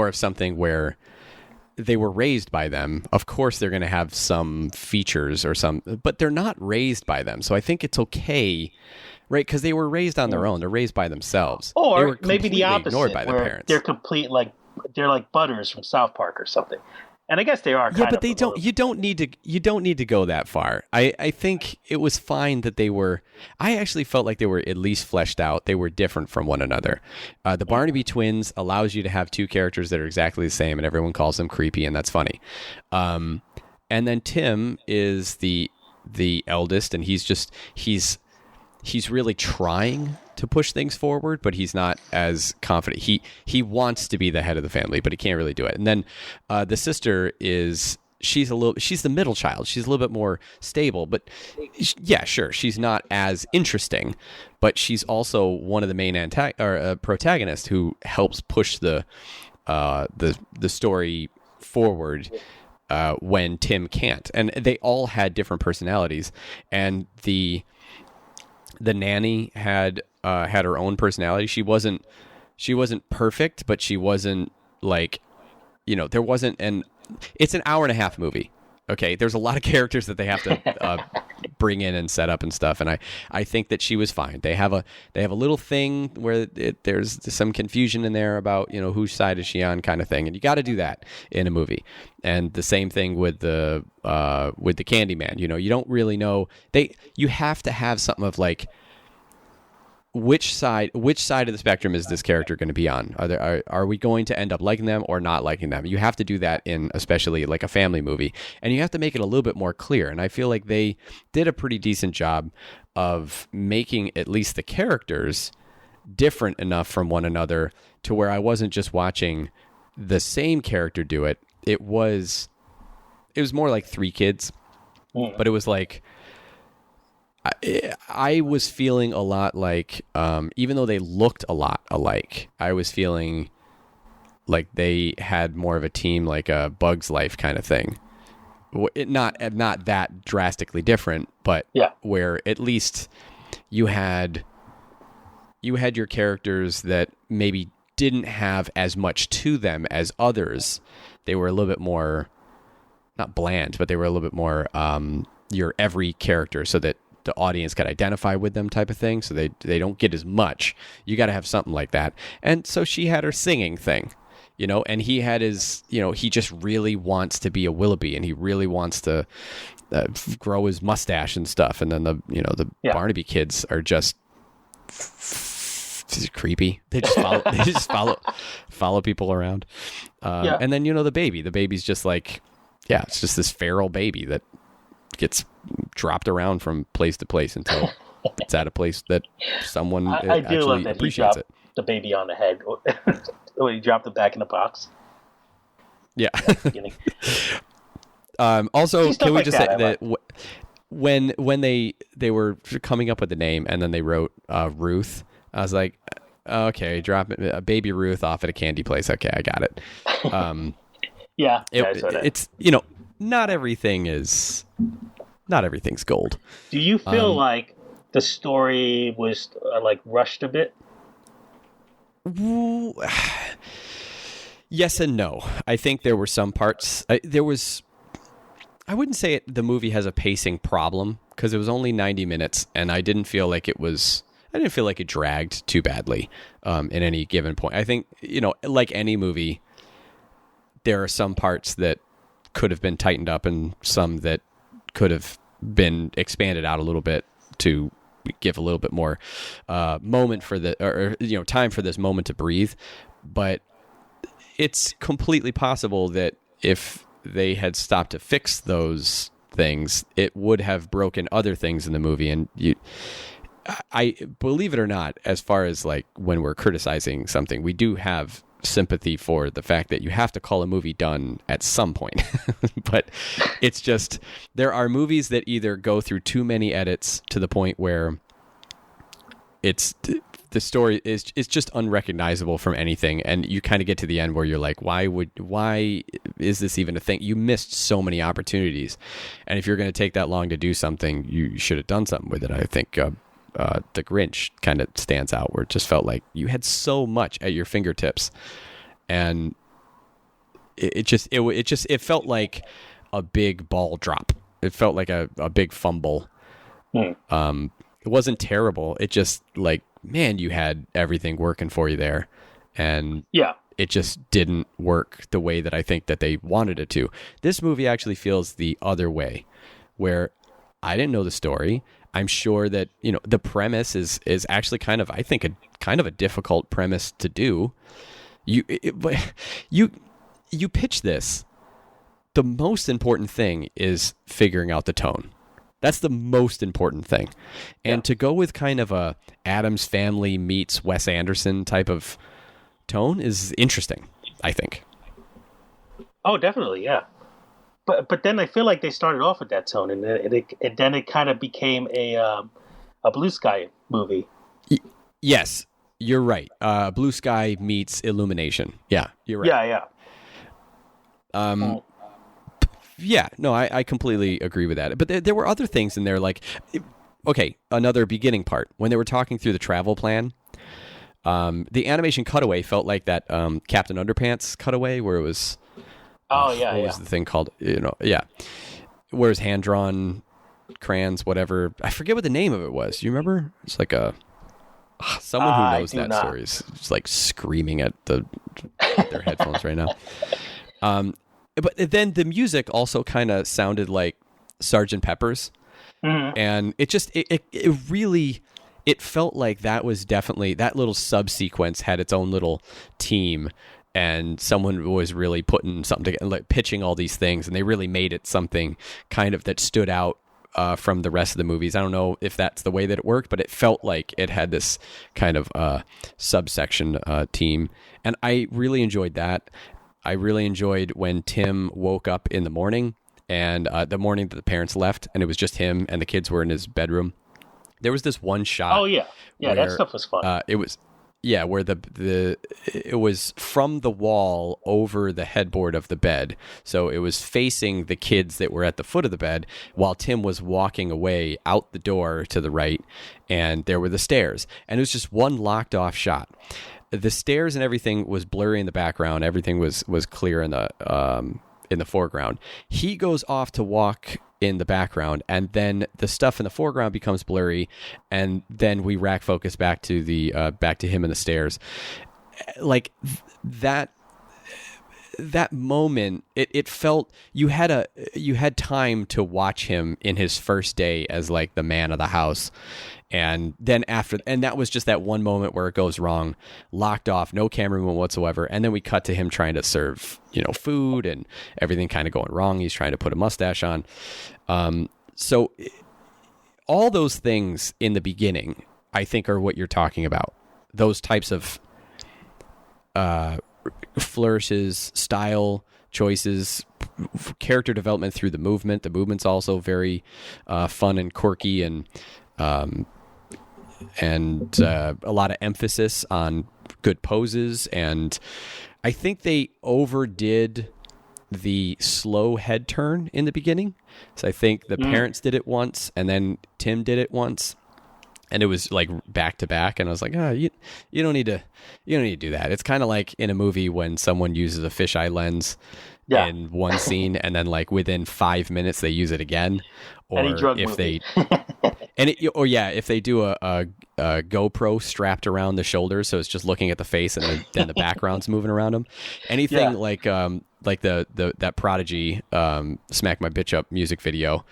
of something where they were raised by them. Of course, they're going to have some features but they're not raised by them. So I think it's okay, right? Because they were raised on their own. They're raised by themselves. Or maybe the opposite, ignored by their parents. They're like Butters from South Park or something. And I guess they are. Yeah, but they don't. You don't need to go that far. I think it was fine that they were. I actually felt like they were at least fleshed out. They were different from one another. The Barnaby twins allows you to have two characters that are exactly the same, and everyone calls them creepy, and that's funny. And then Tim is the eldest, and he's really trying to push things forward, but he's not as confident. He wants to be the head of the family, but he can't really do it. And then the sister she's the middle child. She's a little bit more stable, but yeah, sure, she's not as interesting, but she's also one of the main protagonists who helps push the story forward when Tim can't. And they all had different personalities, and the nanny had her own personality. She wasn't perfect, but she wasn't like, there wasn't it's an hour and a half movie. Okay. There's a lot of characters that they have to bring in and set up and stuff. And I think that she was fine. They have a little thing where there's some confusion in there about, whose side is she on kind of thing. And you got to do that in a movie. And the same thing with the Candyman, you don't really know. You have to have something of like, which side of the spectrum is this character going to be on? Are we going to end up liking them or not liking them? You have to do that in especially like a family movie, and you have to make it a little bit more clear. And I feel like they did a pretty decent job of making at least the characters different enough from one another to where I wasn't just watching the same character do it. It was more like three kids, but it was like, I was feeling a lot like, even though they looked a lot alike, I was feeling like they had more of a team, like a Bug's Life kind of thing. Not that drastically different, but where at least you had your characters that maybe didn't have as much to them as others. They were a little bit more, not bland, but they were a little bit more your every character, so that the audience could identify with them type of thing, so they don't get as much. You got to have something like that. And so she had her singing thing, and he had his, he just really wants to be a Willoughby, and he really wants to grow his mustache and stuff. And then the Barnaby kids are just creepy. They just follow people around. And then, the baby's just like, it's just this feral baby that gets dropped around from place to place until it's at a place that someone I do love that appreciates he dropped the baby on the head when he dropped it back in the box. Yeah. Also, can we just say that when they were coming up with the name and then they wrote Ruth, I was like, okay, drop a baby Ruth off at a candy place. Okay, I got it. It's not everything's gold. Do you feel like the story was like rushed a bit? Yes and no. I think there were some parts. I wouldn't say the movie has a pacing problem because it was only 90 minutes, and I didn't feel like it dragged too badly in any given point. I think, like any movie, there are some parts that could have been tightened up and some that could have been expanded out a little bit to give a little bit more moment for time for this moment to breathe. But it's completely possible that if they had stopped to fix those things, it would have broken other things in the movie. And I believe it or not, as far as like when we're criticizing something, we do have sympathy for the fact that you have to call a movie done at some point. But it's just, there are movies that either go through too many edits to the point where the story is just unrecognizable from anything, and you kind of get to the end where you're like, why is this even a thing? You missed so many opportunities, and if you're going to take that long to do something, you should have done something with it. I think The Grinch kind of stands out, where it just felt like you had so much at your fingertips, and it felt like a big ball drop. It felt like a big fumble. It wasn't terrible. It just like, man, you had everything working for you there, and it just didn't work the way that I think that they wanted it to. This movie actually feels the other way, where I didn't know the story. I'm sure that, the premise is actually kind of a difficult premise to do. You pitch this. The most important thing is figuring out the tone. That's the most important thing. And to go with kind of a Addams Family meets Wes Anderson type of tone is interesting, I think. Oh, definitely, yeah. But then I feel like they started off with that tone, and then it kind of became a Blue Sky movie. Yes, you're right. Blue Sky meets Illumination. Yeah, you're right. Yeah. Yeah, no, I completely agree with that. But there were other things in there, like, okay, another beginning part. When they were talking through the travel plan, the animation cutaway felt like that Captain Underpants cutaway where it was... what was the thing called? Where it's hand-drawn crayons, whatever. I forget what the name of it was. You remember? It's like someone who knows that story is just like screaming at their headphones right now. But then the music also kind of sounded like Sgt. Pepper's. Mm-hmm. And it just, it really, it felt like that was definitely, that little subsequence had its own little team, and someone was really putting something together, like pitching all these things, and they really made it something kind of that stood out from the rest of the movies. I don't know if that's the way that it worked, but it felt like it had this kind of subsection team, and I really enjoyed that. I really enjoyed when Tim woke up in the morning, and the morning that the parents left, and it was just him and the kids were in his bedroom. There was this one shot. Oh yeah, where, that stuff was fun. It was, where it was from the wall over the headboard of the bed, so it was facing the kids that were at the foot of the bed, while Tim was walking away out the door to the right, and there were the stairs, and it was just one locked off shot. The stairs and everything was blurry in the background. Everything was clear in the foreground. He goes off to walk in the background, and then the stuff in the foreground becomes blurry, and then we rack focus back to him in the stairs. Like that moment, it felt you had time to watch him in his first day as like the man of the house. And then that was just that one moment where it goes wrong, locked off, no camera movement whatsoever. And then we cut to him trying to serve, food, and everything kind of going wrong. He's trying to put a mustache on. So all those things in the beginning, I think, are what you're talking about. Those types of flourishes, style choices, character development through the movement. The movement's also very fun and quirky, and a lot of emphasis on good poses. And I think they overdid the slow head turn in the beginning. So I think the parents did it once, and then Tim did it once, and it was like back to back. And I was like, you don't need to do that. It's kind of like in a movie when someone uses a fisheye lens Yeah. in one scene, and then like within 5 minutes they use it again. Or Any drug if movie. if they do a GoPro strapped around the shoulders, so it's just looking at the face, and then the background's moving around them. Anything Yeah. like that Prodigy "Smack My Bitch Up" music video,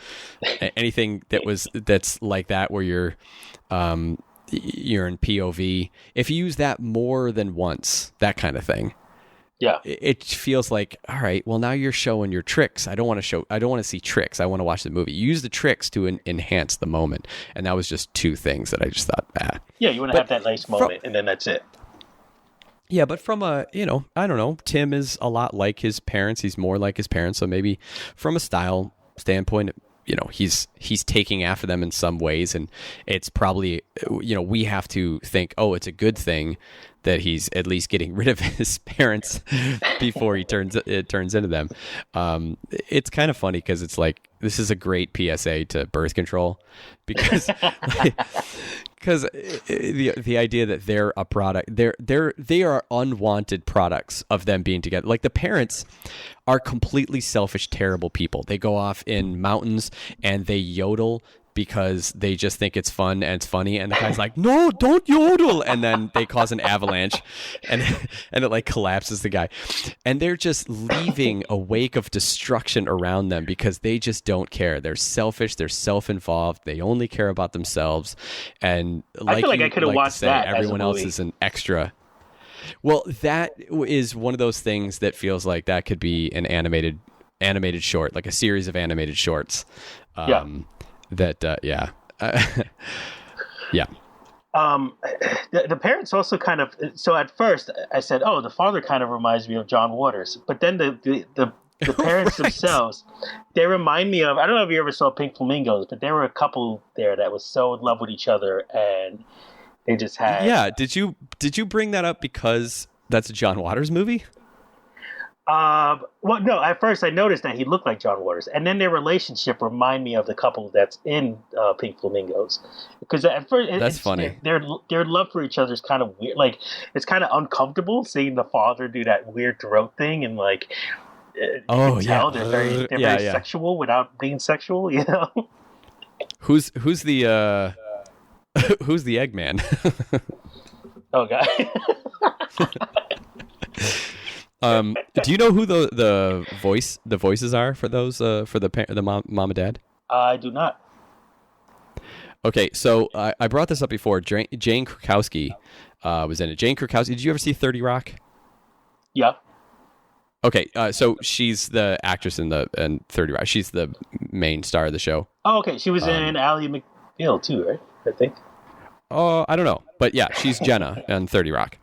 anything that's like that where you're in POV. If you use that more than once, that kind of thing. Yeah. It feels like, all right, well, now you're showing your tricks. I don't want to see tricks. I want to watch the movie. Use the tricks to enhance the moment. And that was just two things that I just thought, Yeah, you want to have that nice moment, and then that's it. Yeah, but from I don't know, Tim is a lot like his parents. He's more like his parents. So maybe from a style standpoint, he's taking after them in some ways. And it's probably, we have to think, oh, it's a good thing that he's at least getting rid of his parents before he turns into them. It's kind of funny because it's like, this is a great PSA to birth control because the idea that they're a product, they are unwanted products of them being together. Like the parents are completely selfish, terrible people. They go off in mountains and they yodel because they just think it's fun and it's funny, and the guy's like, no, don't yodel, and then they cause an avalanche and it like collapses the guy, and they're just leaving a wake of destruction around them because they just don't care. They're selfish, they're self-involved, they only care about themselves, and I feel like I could have watched that as a everyone else movie. is an extra. Well, that is one of those things that feels like that could be an animated short, like a series of animated shorts. Yeah. Yeah. Yeah. The parents also kind of. So at first, I said, "Oh, the father kind of reminds me of John Waters," but then the parents Right. themselves, they remind me of. I don't know if you ever saw Pink Flamingos, but there were a couple there that was so in love with each other, and they just had. Yeah. Did you bring that up because that's a John Waters movie? Well, no. At first, I noticed that he looked like John Waters, and then their relationship remind me of the couple that's in Pink Flamingos. Because at first, That's funny. Their love for each other is kind of weird. Like it's kind of uncomfortable seeing the father do that weird throat thing, and like, you can tell they're very sexual without being sexual. You know. Who's the who's the Eggman? Oh God. Do you know who the voices are for those for the mom and dad? I do not. Okay, so I brought this up before. Jane Krakowski was in it. Jane Krakowski. Did you ever see 30 Rock? Yeah. Okay, so she's the actress in 30 Rock. She's the main star of the show. Oh, okay. She was in Ally McBeal too, right? I think. Oh, I don't know, but yeah, she's Jenna in 30 Rock.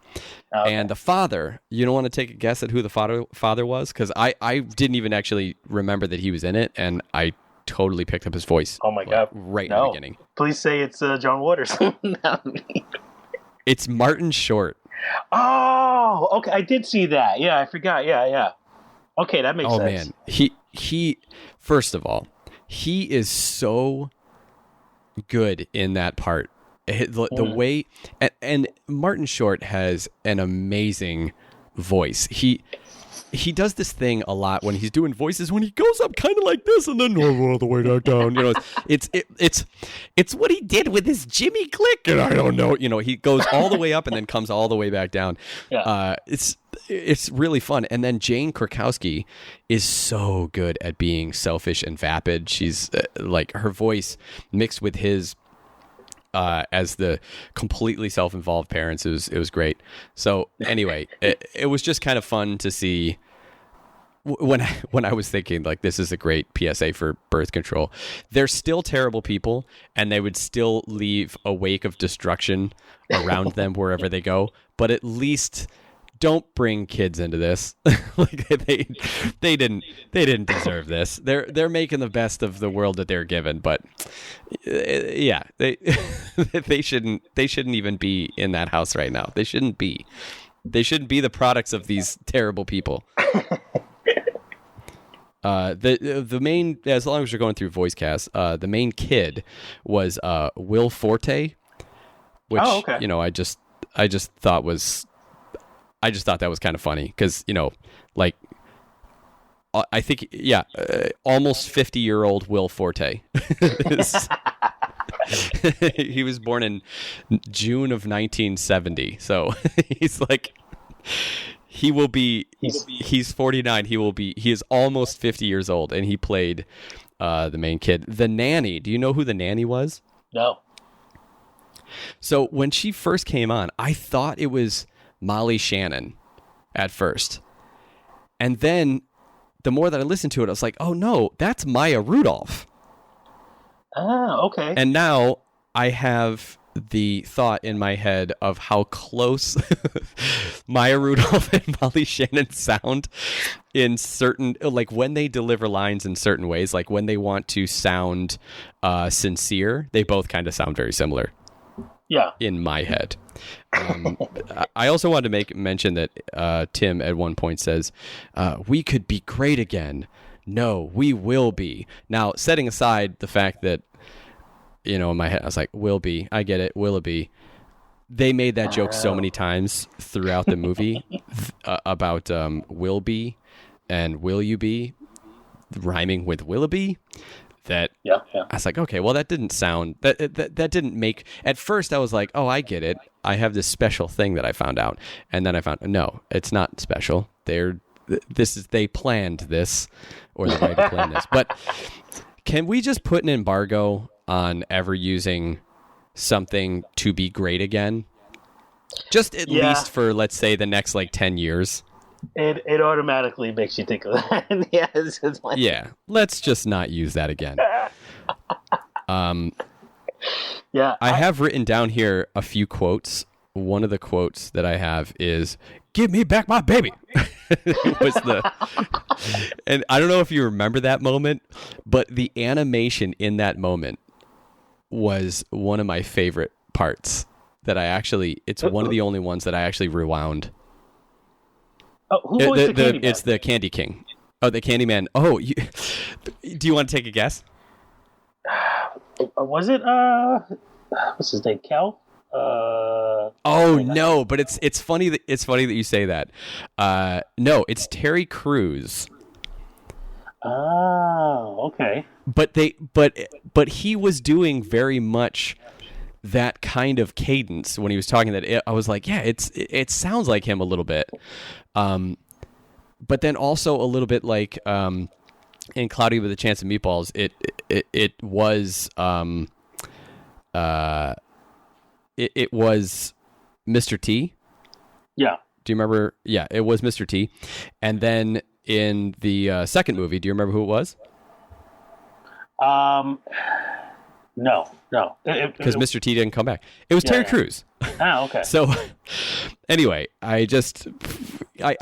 Okay. And the father, you don't want to take a guess at who the father was? Because I didn't even actually remember that he was in it, and I totally picked up his voice. Oh my God! Right in the beginning. Please say it's John Waters. Not me. It's Martin Short. Oh, okay. I did see that. Yeah, I forgot. Yeah. Okay, that makes sense. Oh man, he first of all, he is so good in that part. The way and Martin Short has an amazing voice. He does this thing a lot when he's doing voices, when he goes up kind of like this and then all the way back down. It's what he did with his Jimmy Click, and I don't know. He goes all the way up and then comes all the way back down. Yeah. It's really fun. And then Jane Krakowski is so good at being selfish and vapid. She's like, her voice mixed with his as the completely self-involved parents, it was great. So anyway, it was just kind of fun to see when I was thinking, like, this is a great PSA for birth control. They're still terrible people, and they would still leave a wake of destruction around them wherever they go, but at least don't bring kids into this. Like they didn't deserve this. They're making the best of the world that they're given, but yeah, they shouldn't even be in that house right now. They shouldn't be the products of these terrible people. The main, as long as you're going through voice cast, the main kid was Will Forte, which I just thought that was kind of funny because, like, I think, yeah, almost 50-year-old Will Forte. He was born in June of 1970, so he's like, he's 49. He is almost 50 years old, and he played the main kid. The nanny. Do you know who the nanny was? No. So when she first came on, I thought it was Molly Shannon at first, and then the more that I listened to it, I was like, oh no, that's Maya Rudolph. Ah, okay. And now I have the thought in my head of how close Maya Rudolph and Molly Shannon sound in certain, like when they deliver lines in certain ways, like when they want to sound sincere, they both kind of sound very similar. Yeah. In my head. I also wanted to make mention that Tim at one point says, we could be great again. No, we will be. Now, setting aside the fact that, in my head, I was like, will be. I get it. Willoughby. They made that joke so many times throughout the movie about will be and will you be rhyming with Willoughby. That I was like, okay, well, that didn't sound that didn't make. At first, I was like, oh, I get it. I have this special thing that I found out, and then I found no, it's not special. They planned this, or the writer planned this. But can we just put an embargo on ever using something to be great again? Just at least for, let's say, the next 10 years. It automatically makes you think of that. It's like... Yeah, let's just not use that again. Yeah, I have written down here a few quotes. One of the quotes that I have is, "Give me back my baby." And I don't know if you remember that moment, but the animation in that moment was one of my favorite parts. It's one of the only ones that I actually rewound. Oh, who was the Candyman? It's the Candy King. Oh, the Candyman. Oh, do you want to take a guess? Was it what's his name? Kel? No, but it's funny that you say that. No, it's Terry Crews. Oh, okay. But he was doing very much that kind of cadence when he was talking. I was like, yeah, it sounds like him a little bit. But then also a little bit like in Cloudy with a Chance of Meatballs, it was it was Mr. T. Yeah. Do you remember? Yeah, it was Mr. T. And then in the second movie, do you remember who it was? No. Because Mr. T didn't come back. It was Terry Crews. Ah, okay. So, anyway, I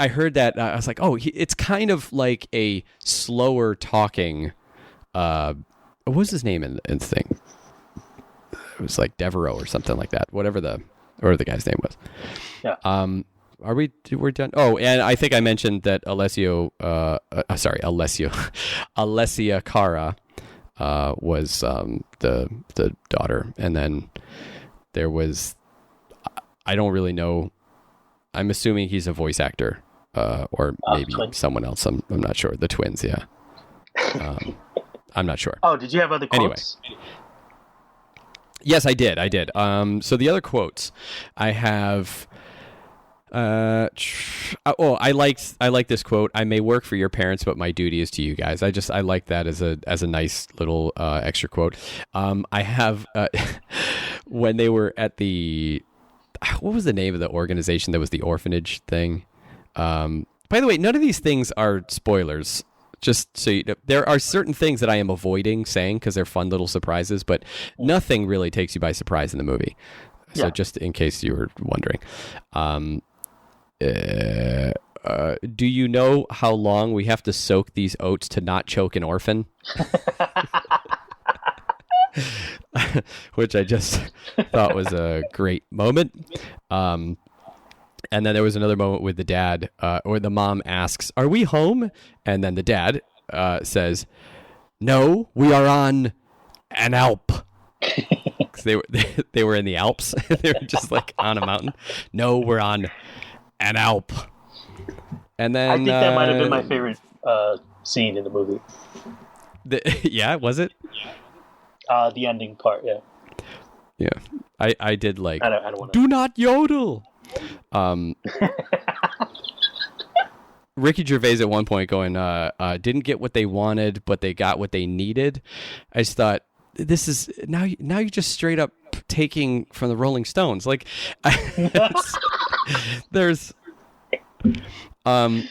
heard that. I was like, oh, it's kind of like a slower talking. What was his name in the thing? It was like Devereaux or something like that. Whatever the guy's name was. Yeah. We're done. Oh, and I think I mentioned that Alessia Cara was the daughter, and then there was, I don't really know. I'm assuming he's a voice actor, or maybe someone else. I'm not sure. The twins, yeah. I'm not sure. Oh, did you have other quotes? Anyway. Yes, I did. So the other quotes I have. I like this quote. I may work for your parents, but my duty is to you guys. I like that as a nice little extra quote. I have when they were at what was the name of the organization that was the orphanage thing? By the way, none of these things are spoilers. Just so you know, there are certain things that I am avoiding saying because they're fun little surprises, but nothing really takes you by surprise in the movie. So just in case you were wondering. Do you know how long we have to soak these oats to not choke an orphan? Which I just thought was a great moment. And then there was another moment with the dad, or the mom asks, "Are we home?" And then the dad says, "No, we are on an Alp." They were in the Alps. They were just like on a mountain. No, we're on an Alp. And then I think that might have been my favorite scene in the movie. Yeah, was it? The ending part, yeah. Yeah, I did like. I don't want to. Do not yodel. Ricky Gervais at one point going, didn't get what they wanted, but they got what they needed. I just thought, this is now you're just straight up taking from the Rolling Stones. Like, there's a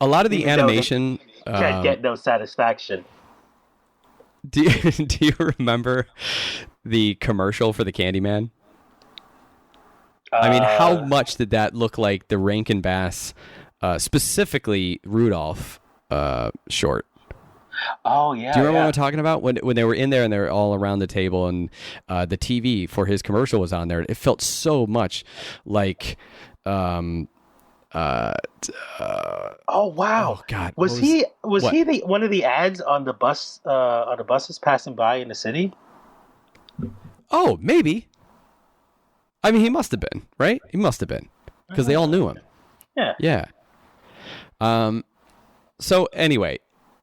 lot of the animation. Can't get no satisfaction. Do you remember the commercial for the Candyman? I mean, how much did that look like the Rankin Bass, specifically Rudolph short? Oh yeah. Do you remember what I'm talking about? When they were in there and they were all around the table and the TV for his commercial was on there. It felt so much like. Oh wow! Oh God! Was he the one of the ads on the bus on the buses passing by in the city? Oh, maybe. I mean, he must have been, right? He must have been, because they all knew him. Yeah. Yeah. So anyway,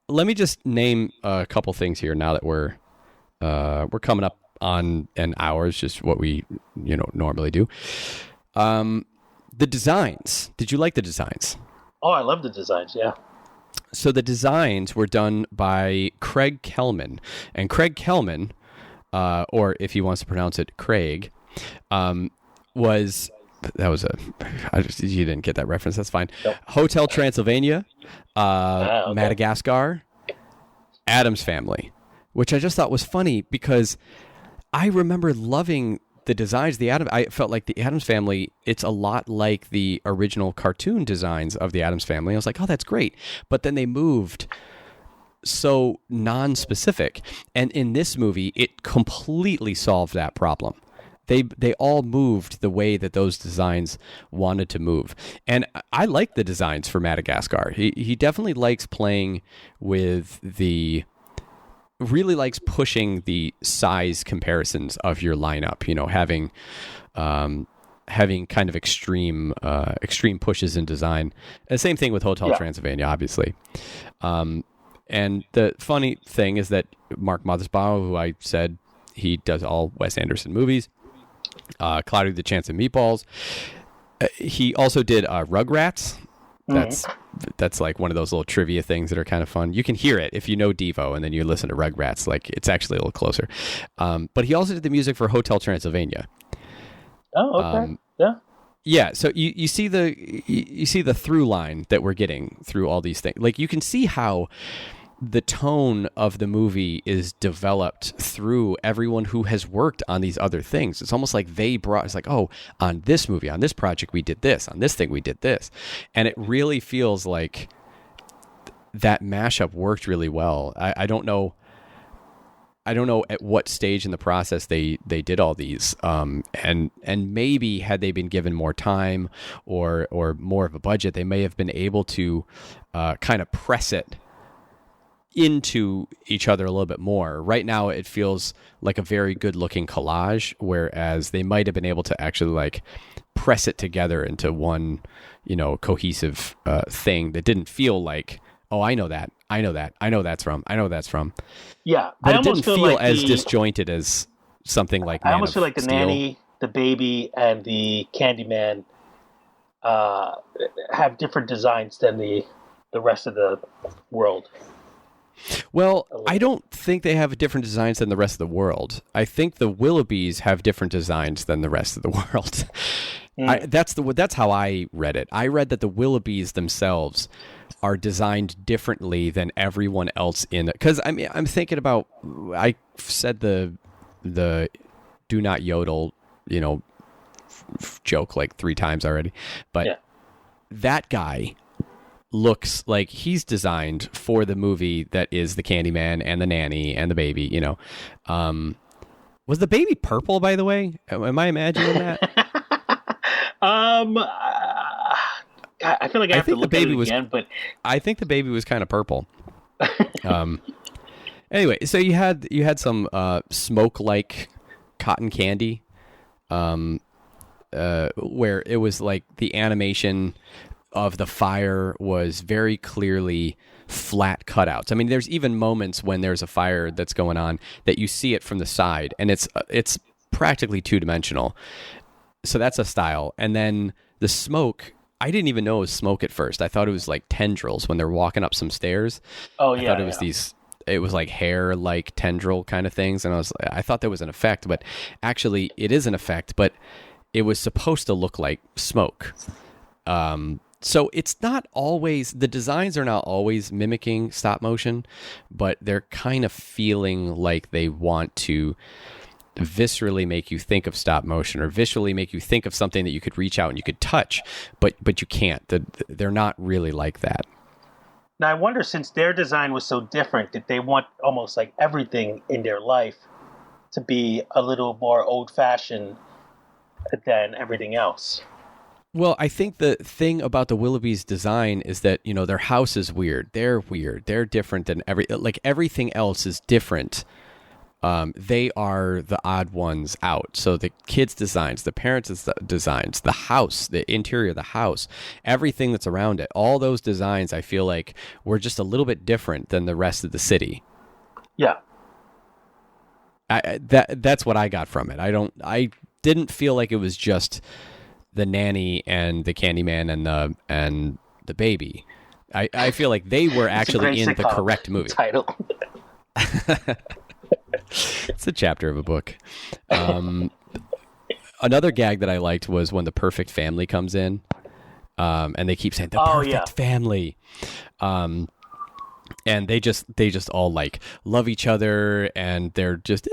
let me just name a couple things here now that we're coming up on an hour. It's just what we normally do. The designs. Did you like the designs? Oh, I love the designs. Yeah. So the designs were done by Craig Kellman, and Craig Kellman, or if he wants to pronounce it, Craig. You didn't get that reference. That's fine. Nope. Hotel Transylvania, Okay. Madagascar, Addams Family, which I just thought was funny because I remember loving the designs. I felt like the Addams Family, it's a lot like the original cartoon designs of the Addams Family. I was like, oh, that's great. But then they moved so non-specific. And in this movie, it completely solved that problem. They all moved the way that those designs wanted to move. And I like the designs for Madagascar. He definitely likes playing with really likes pushing the size comparisons of your lineup, having kind of extreme pushes in design. And same thing with Hotel Transylvania, obviously. And the funny thing is that Mark Mothersbaugh, who I said he does all Wes Anderson movies, Cloudy with the Chance of Meatballs. He also did Rugrats. That's like one of those little trivia things that are kind of fun. You can hear it if you know Devo and then you listen to Rugrats. Like, it's actually a little closer. But he also did the music for Hotel Transylvania. Oh, okay. Yeah. Yeah, so you see the through line that we're getting through all these things. Like, you can see how the tone of the movie is developed through everyone who has worked on these other things. It's almost like it's like, oh, on this movie, on this project, we did this. On this thing, we did this. And it really feels like that mashup worked really well. I don't know at what stage in the process they did all these. And maybe had they been given more time or more of a budget, they may have been able to kind of press it into each other a little bit more. Right now, it feels like a very good looking collage, whereas they might have been able to actually like press it together into one, cohesive thing that didn't feel like, oh, I know that that's from. Yeah, but it didn't feel as disjointed as something like I almost feel like the Steel. nanny, the baby, and the Candyman have different designs than the rest of the world. Well, I don't think they have different designs than the rest of the world. I think the Willoughbys have different designs than the rest of the world. That's how I read it. I read that the Willoughbys themselves are designed differently than everyone else in it. Because I mean, I'm thinking about, I said the do not yodel, joke like 3 times already, but that guy looks like he's designed for the movie that is the Candyman and the nanny and the baby. Was the baby purple, by the way? Am I imagining that? I feel like I have to look at it again, but I think the baby was kind of purple. Anyway, so you had some smoke-like cotton candy, where it was like the animation of the fire was very clearly flat cutouts. I mean, there's even moments when there's a fire that's going on that you see it from the side, and it's practically two-dimensional. So that's a style. And then the smoke, I didn't even know it was smoke at first. I thought it was like tendrils when they're walking up some stairs. Oh yeah, I thought it was it was like hair, like tendril kind of things, and I thought that was an effect, but actually it is an effect, but it was supposed to look like smoke. So it's not always, the designs are not always mimicking stop motion, but they're kind of feeling like they want to viscerally make you think of stop motion, or visually make you think of something that you could reach out and you could touch, but you can't. They're not really like that. Now I wonder, since their design was so different, did they want almost like everything in their life to be a little more old-fashioned than everything else? Well, I think the thing about the Willoughbys design is that, you know, their house is weird. They're weird. They're different than everything else is different. They are the odd ones out. So the kids' designs, the parents' designs, the house, the interior of the house, everything that's around it, all those designs, I feel like were just a little bit different than the rest of the city. Yeah. That's what I got from it. I didn't feel like it was just the nanny and the Candyman and the baby. I feel like they were actually in the correct movie. Title. It's a chapter of a book. Another gag that I liked was when the perfect family comes in, and they keep saying the perfect family, and they just all like love each other, and they're just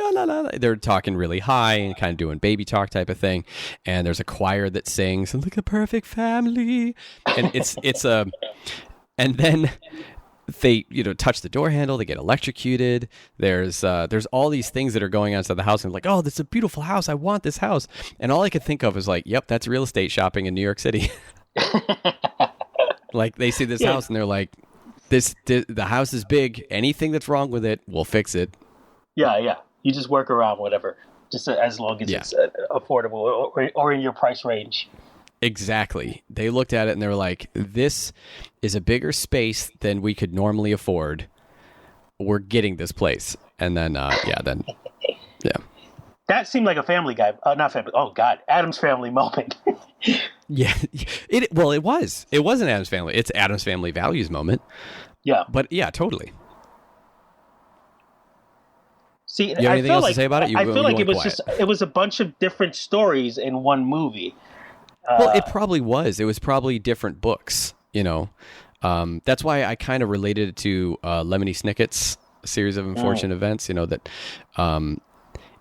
they're talking really high and kind of doing baby talk type of thing, and there's a choir that sings like a perfect family, and it's a, and then they, you know, touch the door handle, they get electrocuted. There's all these things that are going on inside the house, and like, oh, this is a beautiful house, I want this house. And all I could think of is like, yep, that's real estate shopping in New York City. Like, they see this house and they're like, the house is big, anything that's wrong with it, we'll fix it. Yeah. You just work around whatever, just as long as it's affordable or in your price range. Exactly. They looked at it and they were like, this is a bigger space than we could normally afford. We're getting this place. And then, yeah. That seemed like a Family Guy, not Family, oh God, Addams Family moment. Yeah. It was. It was an Addams Family. It's Addams Family Values moment. Yeah. But yeah, totally. See, you have anything else to say about it? I feel like it was a bunch of different stories in one movie. Well, it probably was. It was probably different books, you know. That's why I kind of related it to Lemony Snicket's Series of Unfortunate Events, you know, that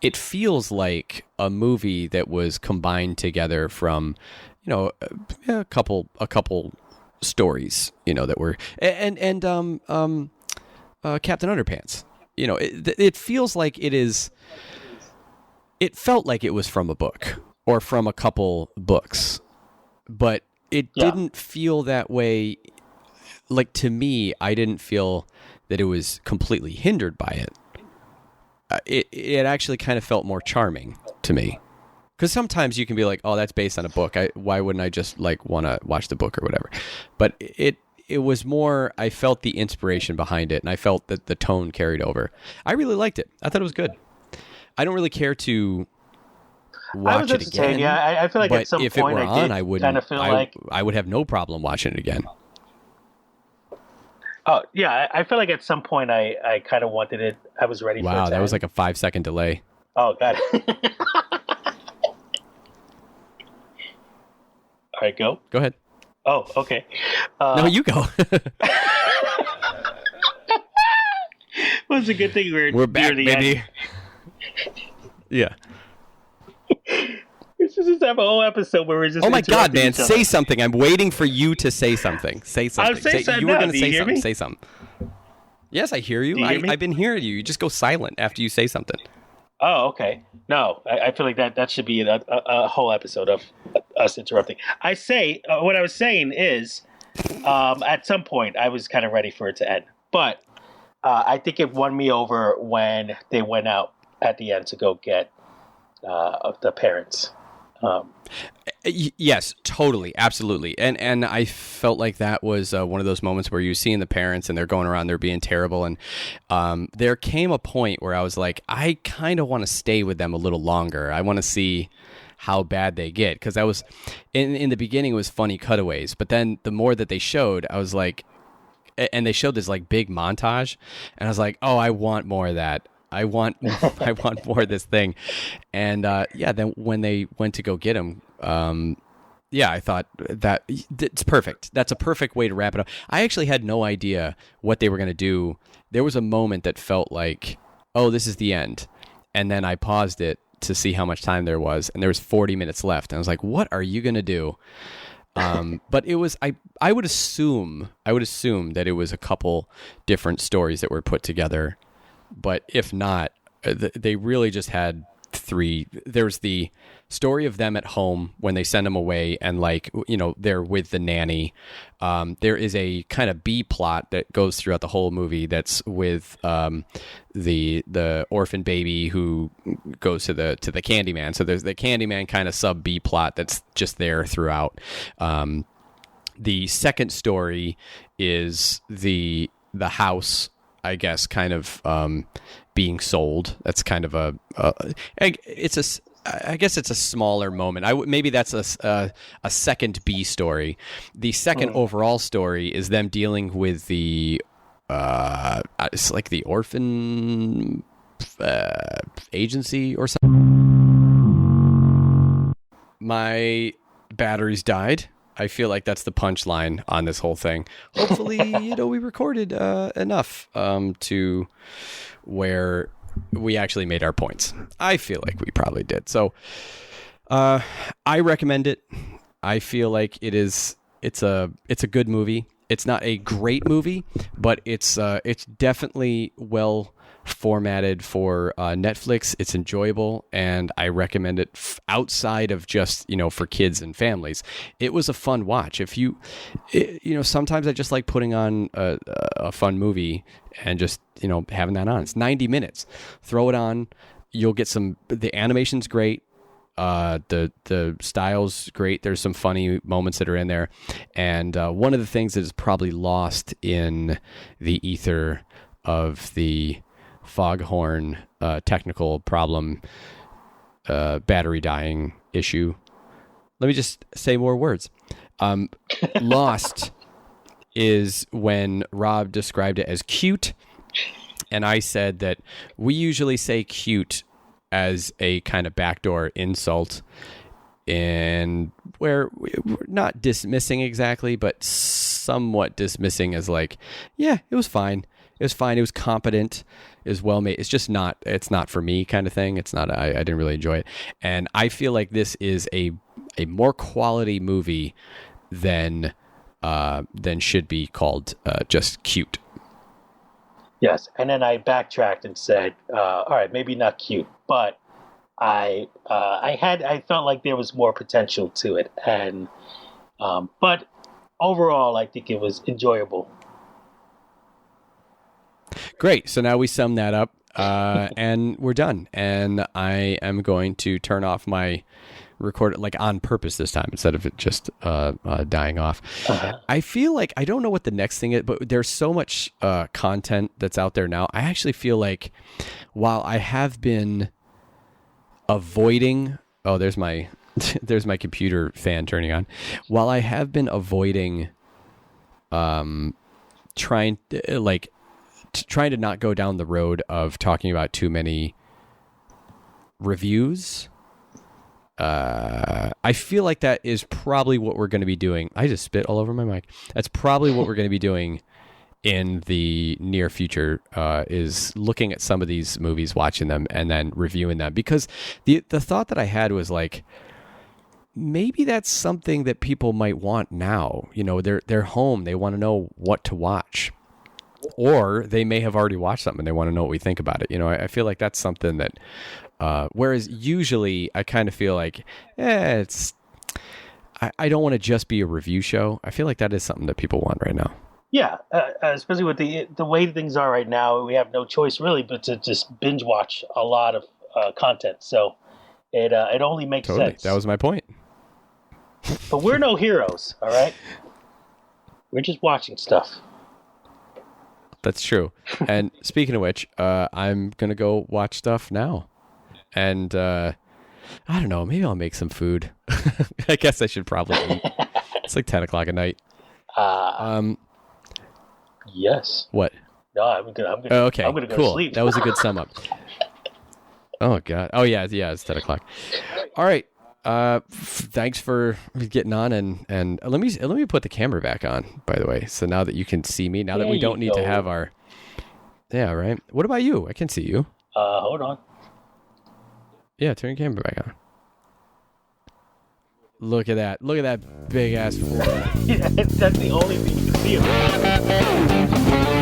it feels like a movie that was combined together from, you know, a couple stories, you know, that were, and Captain Underpants. You know, it feels like it felt like it was from a book or from a couple books, but it didn't feel that way. Like, to me, I didn't feel that it was completely hindered by it. It actually kind of felt more charming to me, because sometimes you can be like, oh, that's based on a book. Why wouldn't I just like want to watch the book or whatever? But it was more, I felt the inspiration behind it, and I felt that the tone carried over. I really liked it. I thought it was good. I don't really care to watch it again. I feel like at some if point it were on, I wouldn't. Kind of feel like I would have no problem watching it again. Oh yeah, I feel like at some point I kind of wanted it. I was ready for it. Wow, that end. was like a 5-second delay. Oh god. All right, go. Go ahead. Oh, okay. No, you go. Well, it's a good thing we're back, baby. Yeah. We should just have a whole episode where we're just. Oh my god, man! Say something. I'm waiting for you to say something. Say something. I'll say something. You were going to say something. Say something. Yes, I hear you. Do you hear me? I've been hearing you. You just go silent after you say something. Oh, okay. No, I feel like that should be a whole episode of us interrupting. I say what I was saying is, at some point I was kind of ready for it to end, but I think it won me over when they went out at the end to go get the parents. Yes, totally, absolutely, and I felt like that was one of those moments where you're seeing the parents and they're going around, they're being terrible, and there came a point where I was like, I kind of want to stay with them a little longer. I want to see how bad they get, because I was in the beginning it was funny cutaways, but then the more that they showed, I was like, and they showed this like big montage, and I was like, oh, I want more of that. I want more of this thing, and then when they went to go get him. I thought that it's perfect. That's a perfect way to wrap it up. I actually had no idea what they were going to do. There was a moment that felt like, oh, this is the end. And then I paused it to see how much time there was. And there was 40 minutes left. And I was like, what are you going to do? But it was, I would assume that it was a couple different stories that were put together. But if not, they really just had three. There's the story of them at home when they send them away and they're with the nanny. There is a kind of B plot that goes throughout the whole movie that's with the orphan baby who goes to the Candyman. So there's the Candyman kind of sub B plot that's just there throughout. The second story is the house, I guess, kind of being sold. That's kind of I guess it's a smaller moment. Maybe that's a second B story. The second overall story is them dealing with the it's like the orphan agency or something. My batteries died. I feel like that's the punchline on this whole thing. Hopefully, we recorded enough to where we actually made our points. I feel like we probably did. So I recommend it. I feel like it's a good movie. It's not a great movie, but it's definitely well formatted for Netflix. It's enjoyable, and I recommend it outside of just for kids and families. It was a fun watch. Sometimes I just like putting on a fun movie and just having that on. It's 90 minutes. Throw it on. You'll get the animation's great. The style's great. There's some funny moments that are in there, and one of the things that is probably lost in the ether of the foghorn technical problem, battery dying issue. Let me just say more words. Lost is when Rob described it as cute, and I said that we usually say cute as a kind of backdoor insult, and where we're not dismissing exactly, but somewhat dismissing as like, yeah, it was fine. It was fine. It was competent. It was well made. It's just not. It's not for me, kind of thing. It's not. I didn't really enjoy it, and I feel like this is a more quality movie than should be called just cute. Yes, and then I backtracked and said, all right, maybe not cute, but I felt like there was more potential to it, and but overall, I think it was enjoyable. Great. So now we sum that up, and we're done. And I am going to turn off my record on purpose this time instead of it just dying off. Uh-huh. I feel like I don't know what the next thing is, but there's so much content that's out there now. I actually feel like while I have been avoiding, there's my computer fan turning on. While I have been avoiding, trying to not go down the road of talking about too many reviews. I feel like that is probably what we're going to be doing. I just spit all over my mic. That's probably what we're going to be doing in the near future, is looking at some of these movies, watching them, and then reviewing them. Because the thought that I had was like, maybe that's something that people might want now. They're home. They want to know what to watch. Or they may have already watched something and they want to know what we think about it. I feel like that's something that, whereas usually I kind of feel like, I don't want to just be a review show. I feel like that is something that people want right now. Yeah, especially with the way things are right now, we have no choice really but to just binge watch a lot of content. So it only makes sense. That was my point. But we're no heroes, all right? We're just watching stuff. That's true. And speaking of which, I'm going to go watch stuff now. And I don't know, maybe I'll make some food. I guess I should probably eat. It's like 10 o'clock at night. Yes. What? No, I'm gonna Okay, I'm gonna go cool. to sleep. That was a good sum up. Oh, God. Oh, yeah, it's 10 o'clock. All right. Thanks for getting on, and let me put the camera back on, by the way. So now that you can see me, now that we don't need to have our... Yeah, right. What about you? I can see you. Hold on. Yeah, turn your camera back on. Look at that. Look at that big ass. Yeah, that's the only thing you can see.